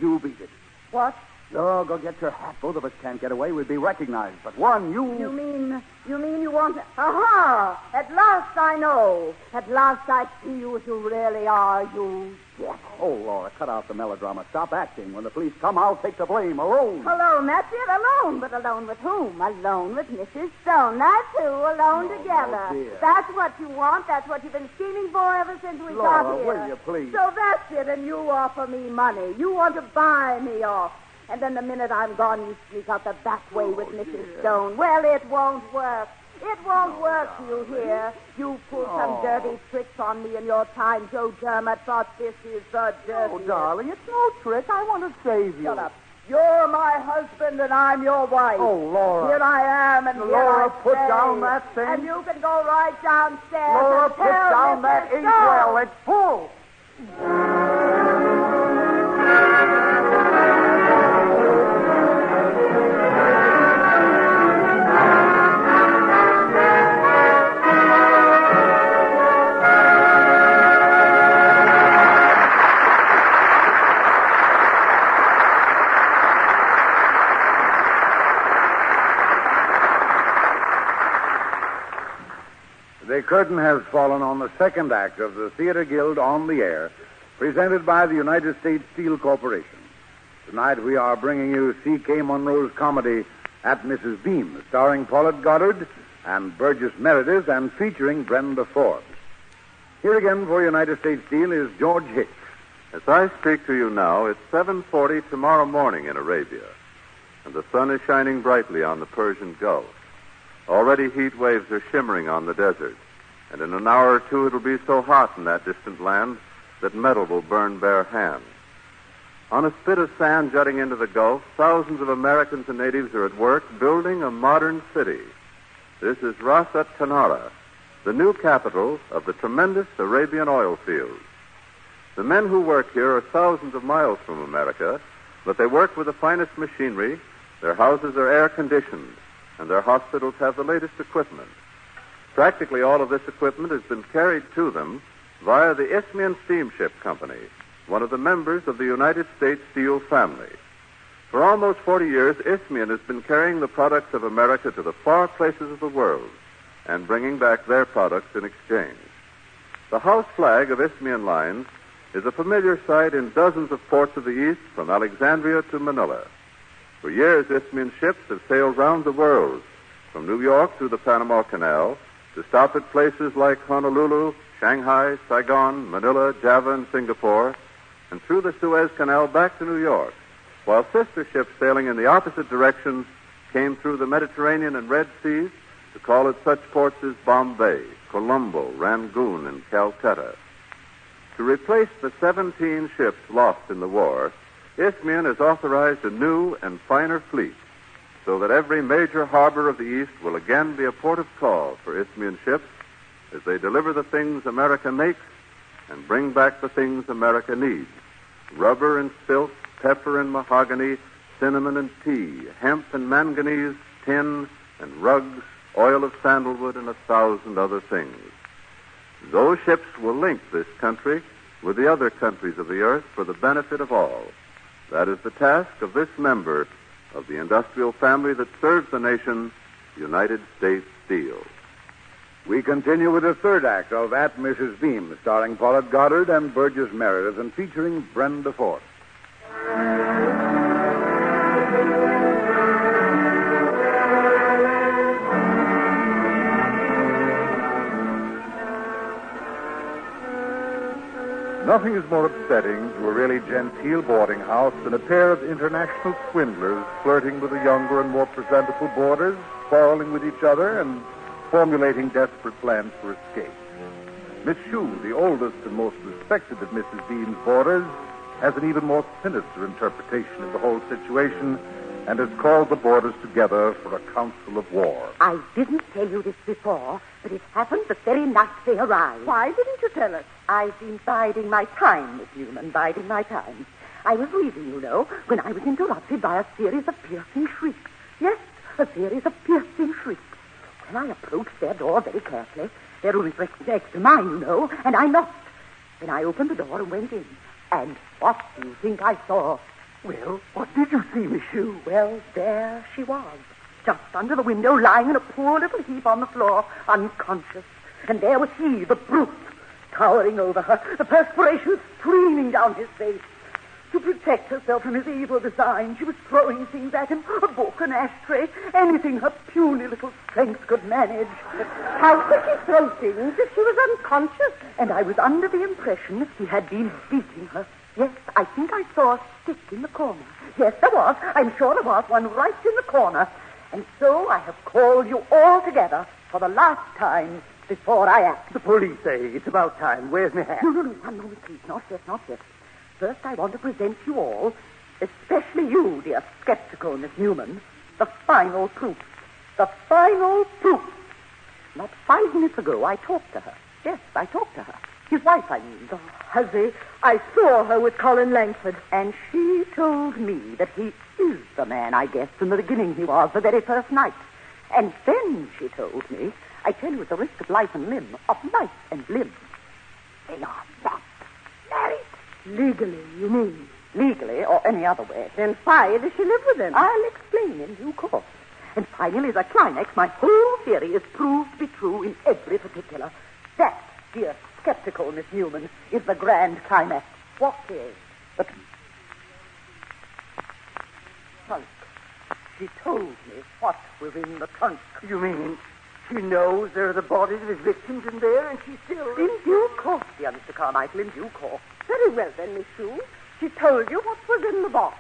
You beat it. What? Oh, go get your hat. Both of us can't get away. We'd be recognized. But one, you mean you want... Aha! At last I know. At last I see you as you really are, you devil. Oh, Laura, cut out the melodrama. Stop acting. When the police come, I'll take the blame. Alone. Alone, that's it. Alone. But alone with whom? Alone with Mrs. Stone. That's who. Alone together. Dear. That's what you want. That's what you've been scheming for ever since we Laura, got here. will you, please? So that's it, and you offer me money. You want to buy me off. And then the minute I'm gone, you sneak out the back way with Mrs. Stone. Well, it won't work. It won't work, you hear. You pulled some dirty tricks on me in your time. Joe Dermot thought this is the dirty. Oh, darling, it's no trick. I want to save you. Shut up. You're my husband and I'm your wife. Oh, Laura. Here I am and here Laura, I put stay. down that thing. And you can go right downstairs Laura, and put tell down Mrs. that Stone. inkwell. It's full. The curtain has fallen on the second act of the Theater Guild On the Air, presented by the United States Steel Corporation. Tonight we are bringing you C.K. Monroe's comedy At Mrs. Beam's, starring Paulette Goddard and Burgess Meredith and featuring Brenda Forbes. Here again for United States Steel is George Hicks. As I speak to you now, it's 7:40 tomorrow morning in Arabia, and the sun is shining brightly on the Persian Gulf. Already heat waves are shimmering on the desert, and in an hour or two it'll be so hot in that distant land that metal will burn bare hands. On a spit of sand jutting into the Gulf, thousands of Americans and natives are at work building a modern city. This is Ras Al Tanara, the new capital of the tremendous Arabian oil fields. The men who work here are thousands of miles from America, but they work with the finest machinery, their houses are air-conditioned, and their hospitals have the latest equipment. Practically all of this equipment has been carried to them via the Isthmian Steamship Company, one of the members of the United States Steel family. For almost 40 years, Isthmian has been carrying the products of America to the far places of the world and bringing back their products in exchange. The house flag of Isthmian Lines is a familiar sight in dozens of ports of the East, from Alexandria to Manila. For years, Isthmian ships have sailed round the world, from New York through the Panama Canal, to stop at places like Honolulu, Shanghai, Saigon, Manila, Java, and Singapore, and through the Suez Canal back to New York, while sister ships sailing in the opposite directions came through the Mediterranean and Red Seas to call at such ports as Bombay, Colombo, Rangoon, and Calcutta. To replace the 17 ships lost in the war, Isthmian has authorized a new and finer fleet, so that every major harbor of the East will again be a port of call for Isthmian ships as they deliver the things America makes and bring back the things America needs: rubber and silk, pepper and mahogany, cinnamon and tea, hemp and manganese, tin and rugs, oil of sandalwood, and 1,000 other things. Those ships will link this country with the other countries of the earth for the benefit of all. That is the task of this member of the industrial family that serves the nation, United States Steel. We continue with the third act of At Mrs. Beam, starring Paulette Goddard and Burgess Meredith and featuring Brenda Force. Nothing is more upsetting to a really genteel boarding house than a pair of international swindlers flirting with the younger and more presentable boarders, quarreling with each other, and formulating desperate plans for escape. Miss Shue, the oldest and most respected of Mrs. Beam's boarders, has an even more sinister interpretation of the whole situation and has called the boarders together for a council of war. I didn't tell you this before, but it happened the very night they arrived. Why didn't you tell us? I've been biding my time, Miss Newman, biding my time. I was reading, you know, when I was interrupted by a series of piercing shrieks. Yes, a series of piercing shrieks. When I approached their door very carefully, their room is next to mine, you know, and I knocked. Then I opened the door and went in. And what do you think I saw? Well, what did you see, Miss Shue? Well, there she was, just under the window, lying in a poor little heap on the floor, unconscious. And there was he, the brute, towering over her, the perspiration streaming down his face. To protect herself from his evil design, she was throwing things at him, a book, an ashtray, anything her puny little strength could manage. How could she throw things if she was unconscious? And I was under the impression he had been beating her. Yes, I think I saw a stick in the corner. Yes, there was. I'm sure there was one right in the corner. And so I have called you all together for the last time before I act. The police say it's about time. Where's my hat? No, please. Not yet. First, I want to present you all, especially you, dear skeptical Miss Newman, the final proof. The final proof. Not 5 minutes ago, I talked to her. Yes, I talked to her. His wife, I mean. Oh, Huzzy, I saw her with Colin Langford. And she told me that he is the man I guessed from the beginning he was, the very first night. And then she told me, I tell you, it's a risk of life and limb, They are not married. Legally, you mean? Legally, or any other way. Then why does she live with him? I'll explain in due course. And finally, as a climax, my whole theory is proved to be true in every particular. That, dear skeptical Miss Newman, is the grand climax. What is? The trunk. She told me what was in the trunk. You mean she knows there are the bodies of his victims in there, and she still... In due course, dear Mr. Carmichael, in due course. Very well, then, Miss Shue. She told you what was in the box.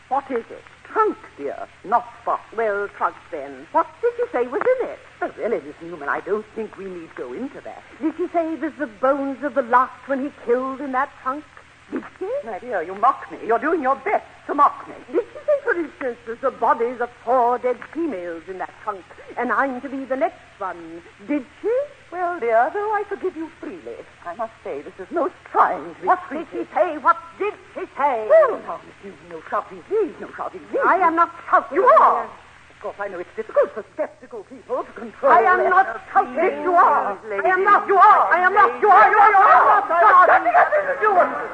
What is it? Trunk, dear, not box. Well, trunk, then. What did you say was in it? Well, really, Miss Newman, I don't think we need go into that. Did she say there's the bones of the lot when he killed in that trunk? Did she? My dear, you mock me. You're doing your best to mock me. Did she say, for instance, there's the bodies of 4 dead females in that trunk, and I'm to be the next one? Did she? Well, dear, though I forgive you freely, I must say this is most trying to be What did she say? What did she say? Oh, no, Miss Newman, no shouting, please. I am not shouting. You are. Of course, I know it's difficult for skeptical people to control. I am not shouting. Yes, you are. I am not. You are. I am not. You are. You are. You are. Stop. Nothing has to do with it.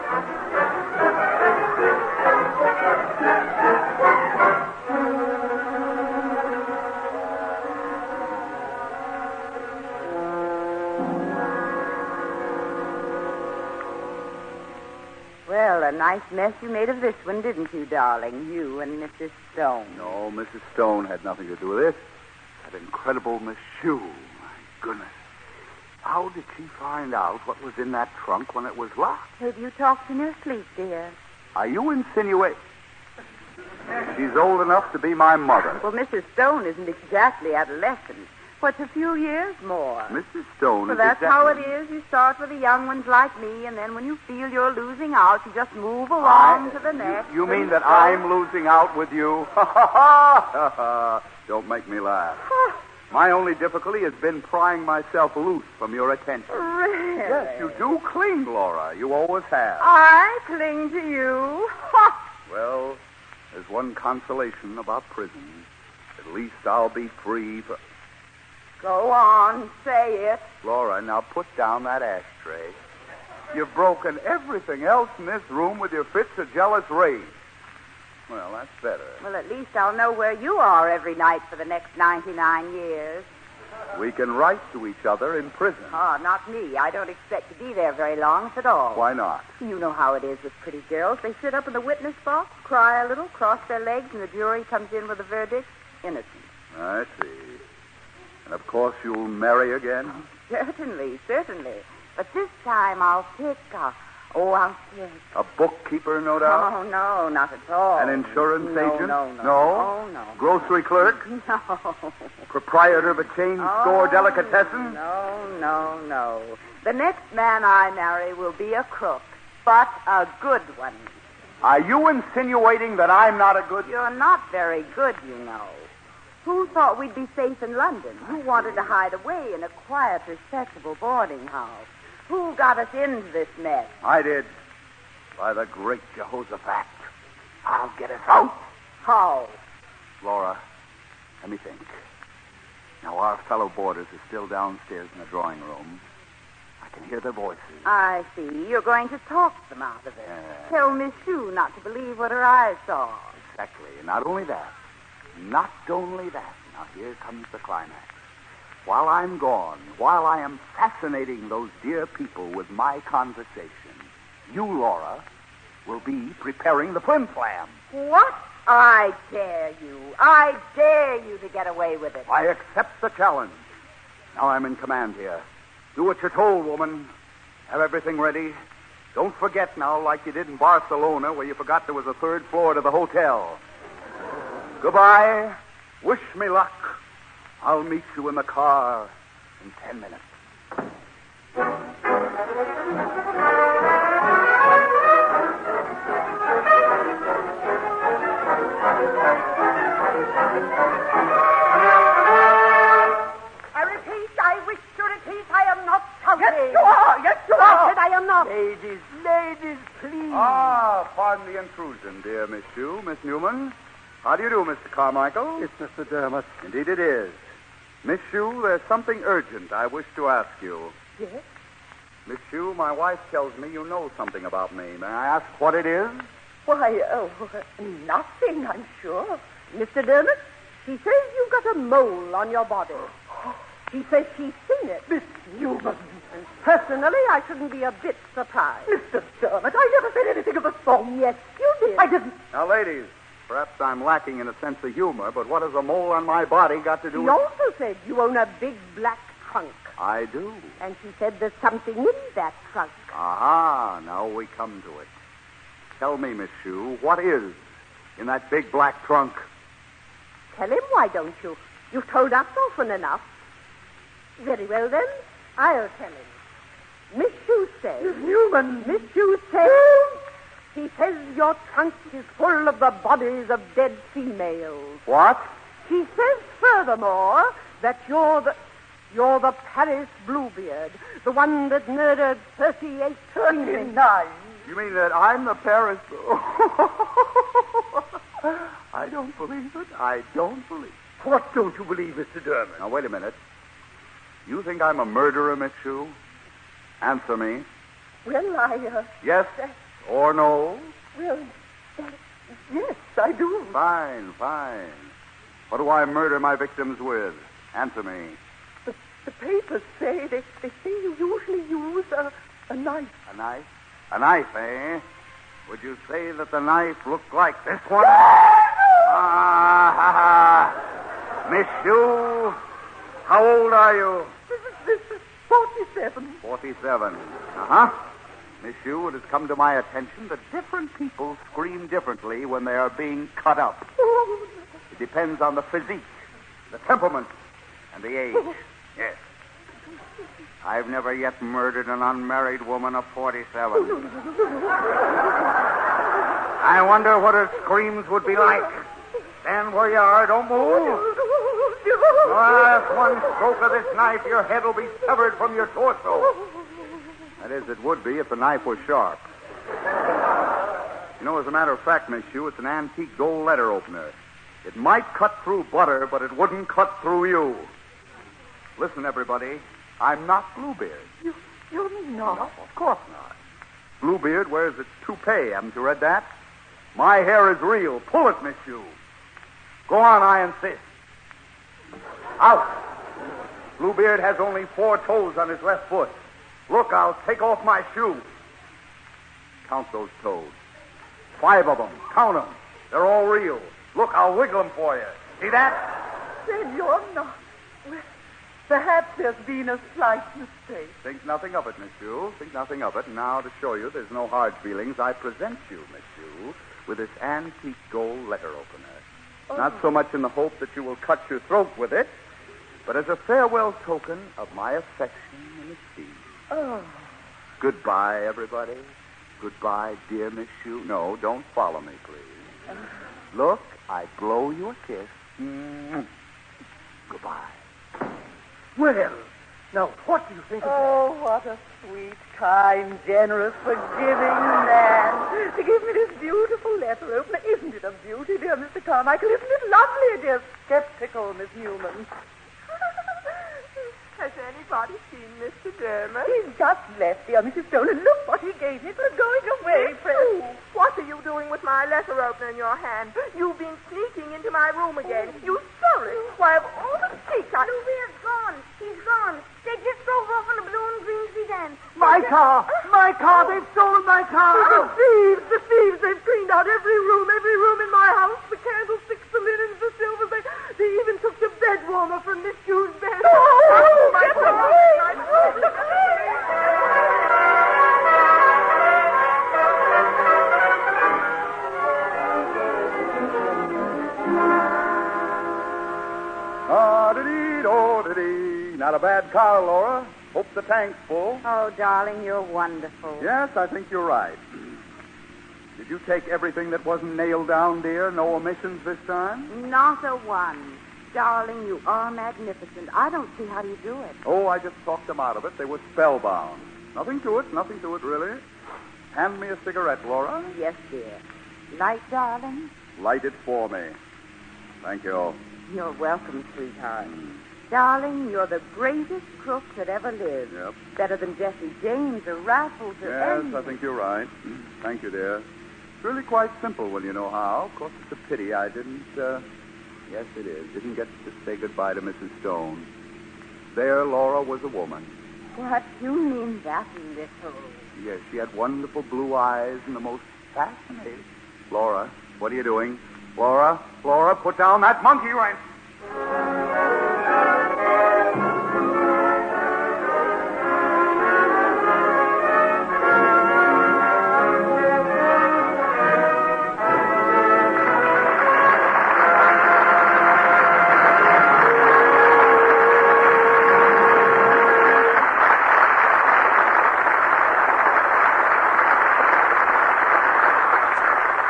Well, a nice mess you made of this one, didn't you, darling? You and Mrs. Stone. No, Mrs. Stone had nothing to do with this. That incredible Miss Shue. My goodness. How did she find out what was in that trunk when it was locked? Have you talked in her sleep, dear? Are you insinuating she's old enough to be my mother? Well, Mrs. Stone isn't exactly adolescent. What's a few years more? Mrs. Stone So is that's exactly... how it is. You start with the young ones like me, and then when you feel you're losing out, you just move along to the next. You mean that I'm losing out with you? Ha, ha, ha, ha. Don't make me laugh. My only difficulty has been prying myself loose from your attention. Really? Yes, you do cling, Laura. You always have. I cling to you. Ha! Well, there's one consolation about prison. At least I'll be free for... Go on, say it. Laura, now put down that ashtray. You've broken everything else in this room with your fits of jealous rage. Well, that's better. Well, at least I'll know where you are every night for the next 99 years. We can write to each other in prison. Oh, not me. I don't expect to be there very long, if at all. Why not? You know how it is with pretty girls. They sit up in the witness box, cry a little, cross their legs, and the jury comes in with a verdict. Innocent. I see. And of course you'll marry again? Certainly, certainly. But this time I'll pick I'll pick. A bookkeeper, no doubt? Oh, no, not at all. An insurance agent? No. No? Oh, no. Grocery clerk? No. Proprietor of a chain store delicatessen? No. The next man I marry will be a crook, but a good one. Are you insinuating that I'm not a good... You're not very good, you know. Who thought we'd be safe in London? You wanted to hide away in a quiet, respectable boarding house. Who got us into this mess? I did. By the great Jehoshaphat. I'll get us out. How? Laura, let me think. Now, our fellow boarders are still downstairs in the drawing room. I can hear their voices. I see. You're going to talk them out of it. Tell Miss Shue not to believe what her eyes saw. Exactly. And not only that. Not only that. Now, here comes the climax. While I'm gone, while I am fascinating those dear people with my conversation, you, Laura, will be preparing the flim-flam. What? I dare you. I dare you to get away with it. I accept the challenge. Now I'm in command here. Do what you're told, woman. Have everything ready. Don't forget now, like you did in Barcelona, where you forgot there was a third floor to the hotel. Goodbye. Wish me luck. I'll meet you in the car in 10 minutes. I repeat, I wish to repeat, I am not shouting. Yes, you are. I said I am not. Ladies, please. Pardon the intrusion, dear Miss Shue, Miss Newman. How do you do, Mr. Carmichael? It's Mr. Dermot. Indeed it is. Miss Shue, there's something urgent I wish to ask you. Yes? Miss Shue, my wife tells me you know something about me. May I ask what it is? Why, nothing, I'm sure. Mr. Dermot, she says you've got a mole on your body. She says she's seen it. Miss Newman. And personally, I shouldn't be a bit surprised. Mr. Dermot, I never said anything of the sort. Yes, you did. I didn't. Now, ladies, perhaps I'm lacking in a sense of humor, but what has a mole on my body got to do She with... also said you own a big black trunk. I do. And she said there's something in that trunk. Aha, now we come to it. Tell me, Miss Shue, what is in that big black trunk? Tell him, why don't you? You've told us often enough. Very well, then. I'll tell him. Miss Shue says... Miss Newman. Miss Shue says... He says your trunk is full of the bodies of dead females. What? She says, furthermore, that you're the Paris Bluebeard, the one that murdered 38 39. You mean that I'm the Paris... I don't believe it. I don't believe it. What don't you believe, Mr. Dermot? Now, wait a minute. You think I'm a murderer, Miss Shue? Answer me. Well, Yes or no? Well, Yes, I do. Fine. What do I murder my victims with? Answer me. The papers say, they say you usually use a knife. A knife? A knife, eh? Would you say that the knife looked like this one? Miss Shue, how old are you? This is 47. 47. Uh-huh. Miss Shue, it has come to my attention that different people scream differently when they are being cut up. It depends on the physique, the temperament, and the age. Yes. I've never yet murdered an unmarried woman of 47. I wonder what her screams would be like. Stand where you are. Don't move. Last one stroke of this knife, your head will be severed from your torso. That is, it would be if the knife was sharp. You know, as a matter of fact, Miss Shue, it's an antique gold letter opener. It might cut through butter, but it wouldn't cut through you. Listen, everybody. I'm not Bluebeard. You're not? No, of course not. Bluebeard wears its toupee. Haven't you read that? My hair is real. Pull it, Miss Shue. Go on, I insist. Out. Bluebeard has only 4 toes on his left foot. Look, I'll take off my shoe. Count those toes. 5 of them. Count them. They're all real. Look, I'll wiggle them for you. See that? Senor, no. Well, perhaps there's been a slight mistake. Think nothing of it, Miss Shue. Think nothing of it. Now, to show you there's no hard feelings, I present you, Miss Shue, with this antique gold letter opener. Oh. Not so much in the hope that you will cut your throat with it, but as a farewell token of my affection and esteem. Oh. Goodbye, everybody. Goodbye, dear Miss Shue. No, don't follow me, please. Look, I blow you a kiss. Goodbye. Well, now, what do you think of Oh, what a sweet, kind, generous, forgiving man. To give me this beautiful letter opener. Isn't it a beauty, dear Mr. Carmichael? Isn't it lovely, dear skeptical Miss Newman? Has anybody seen Mr. Dermot? He's just left, dear Mrs. Stone, and look what he gave me for going away, Fred. What are you doing with my letter opener in your hand? You've been sneaking into my room again. You stole it. Why, of all the cheeks, Bluebeard's gone. He's gone. They just drove off in a blue and green sedan. My car! My car! They've stolen my car! The thieves! The thieves! They've cleaned out every room in my house. The candlesticks, the linens, the silver. They even took the bed warmer from Miss Shue's bed. Oh, my get God. Not a bad car, Laura. Hope the tank's full. Oh, darling, you're wonderful. Yes, I think you're right. Did you take everything that wasn't nailed down, dear? No omissions this time? Not a one. Darling, you are magnificent. I don't see how you do it. Oh, I just talked them out of it. They were spellbound. Nothing to it, really. Hand me a cigarette, Laura. Yes, dear. Light, darling? Light it for me. Thank you. You're welcome, sweetheart. Darling, you're the greatest crook that ever lived. Yep. Better than Jesse James or Raffles or Yes, any... I think you're right. Thank you, dear. It's really quite simple when you know how. Of course, it's a pity I didn't, yes, it is. Didn't get to say goodbye to Mrs. Stone. There, Laura was a woman. What? You mean that little... Yes, she had wonderful blue eyes and the most fascinating... Laura, what are you doing? Laura, put down that monkey wrench.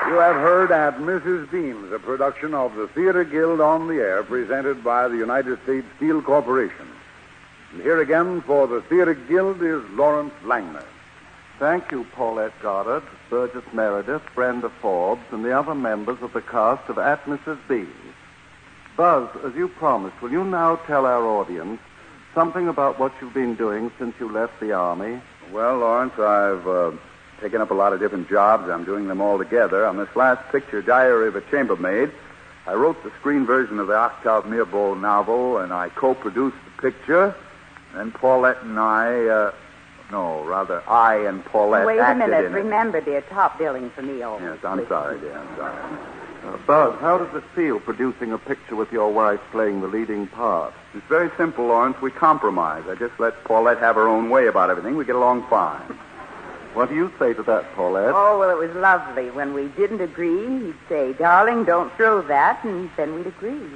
You have heard At Mrs. Beam's, a production of the Theater Guild on the Air, presented by the United States Steel Corporation. And here again for the Theater Guild is Lawrence Langner. Thank you, Paulette Goddard, Burgess Meredith, Brenda Forbes, and the other members of the cast of At Mrs. Beam's. Buzz, as you promised, will you now tell our audience something about what you've been doing since you left the Army? Well, Lawrence, I've taken up a lot of different jobs. I'm doing them all together. On this last picture, Diary of a Chambermaid, I wrote the screen version of the Octave Mirbeau novel, and I co-produced the picture. And Paulette and I and Paulette Wait a acted minute. in it. Remember, dear, top billing for me always. Yes, I'm sorry, dear. I'm sorry. Buzz, how does it feel producing a picture with your wife playing the leading part? It's very simple, Lawrence. We compromise. I just let Paulette have her own way about everything. We get along fine. What do you say to that, Paulette? Oh, well, it was lovely. When we didn't agree, he'd say, darling, don't throw that, and then we'd agree.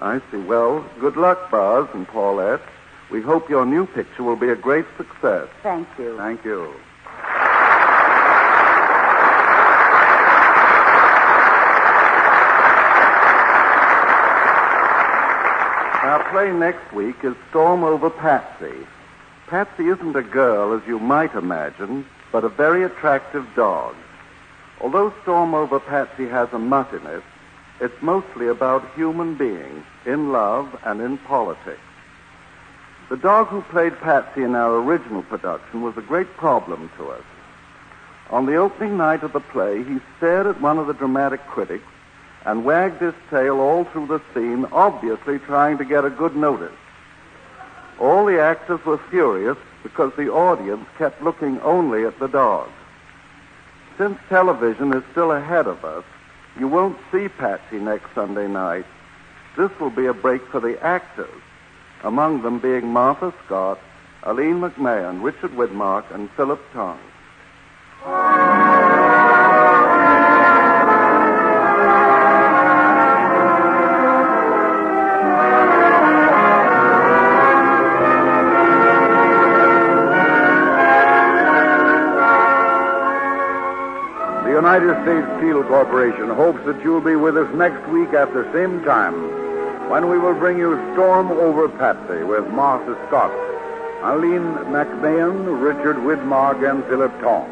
I see. Well, good luck, Buzz and Paulette. We hope your new picture will be a great success. Thank you. Thank you. Our play next week is Storm Over Patsy. Patsy isn't a girl, as you might imagine, but a very attractive dog. Although Storm Over Patsy has a mutt in it, it's mostly about human beings, in love and in politics. The dog who played Patsy in our original production was a great problem to us. On the opening night of the play, he stared at one of the dramatic critics and wagged his tail all through the scene, obviously trying to get a good notice. All the actors were furious because the audience kept looking only at the dog. Since television is still ahead of us, you won't see Patsy next Sunday night. This will be a break for the actors, among them being Martha Scott, Aline McMahon, Richard Widmark, and Philip Tong. The United States Steel Corporation hopes that you'll be with us next week at the same time when we will bring you Storm Over Patsy with Martha Scott, Aline McMahon, Richard Widmark, and Philip Tong.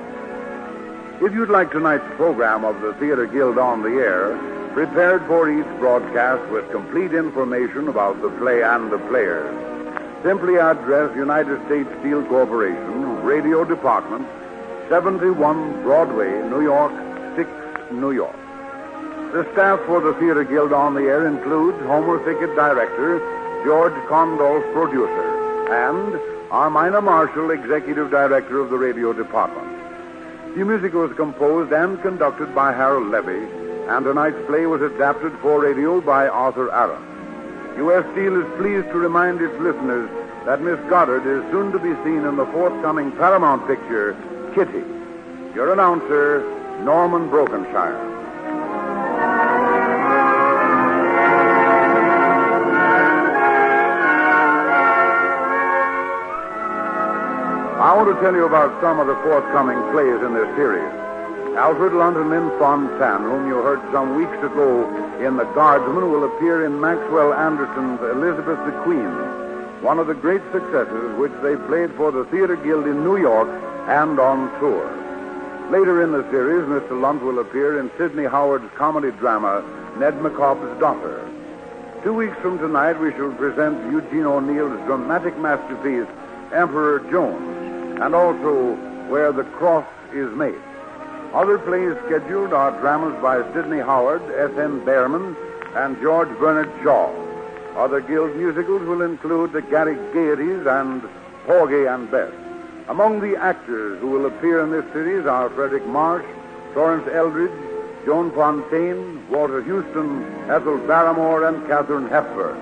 If you'd like tonight's program of the Theater Guild on the air, prepared for each broadcast with complete information about the play and the players, simply address United States Steel Corporation, Radio Department, 71 Broadway, New York, 6, New York. The staff for the Theater Guild on the air includes Homer Thicket, director, George Condolph, producer, and Armina Marshall, executive director of the radio department. The music was composed and conducted by Harold Levy, and tonight's play was adapted for radio by Arthur Aaron. U.S. Steel is pleased to remind its listeners that Miss Goddard is soon to be seen in the forthcoming Paramount picture, Kitty. Your announcer, Norman Brokenshire. I want to tell you about some of the forthcoming plays in this series. Alfred London Fontaine, whom you heard some weeks ago in The Guardsman, will appear in Maxwell Anderson's Elizabeth the Queen, one of the great successes which they played for the Theater Guild in New York and on tour. Later in the series, Mr. Lunt will appear in Sidney Howard's comedy drama, Ned McCobb's Daughter. 2 weeks from tonight, we shall present Eugene O'Neill's dramatic masterpiece, Emperor Jones, and also Where the Cross is Made. Other plays scheduled are dramas by Sidney Howard, S.N. Behrman, and George Bernard Shaw. Other Guild musicals will include The Garrick Gaieties and Porgy and Bess. Among the actors who will appear in this series are Frederick Marsh, Florence Eldridge, Joan Fontaine, Walter Houston, Ethel Barrymore, and Katharine Hepburn.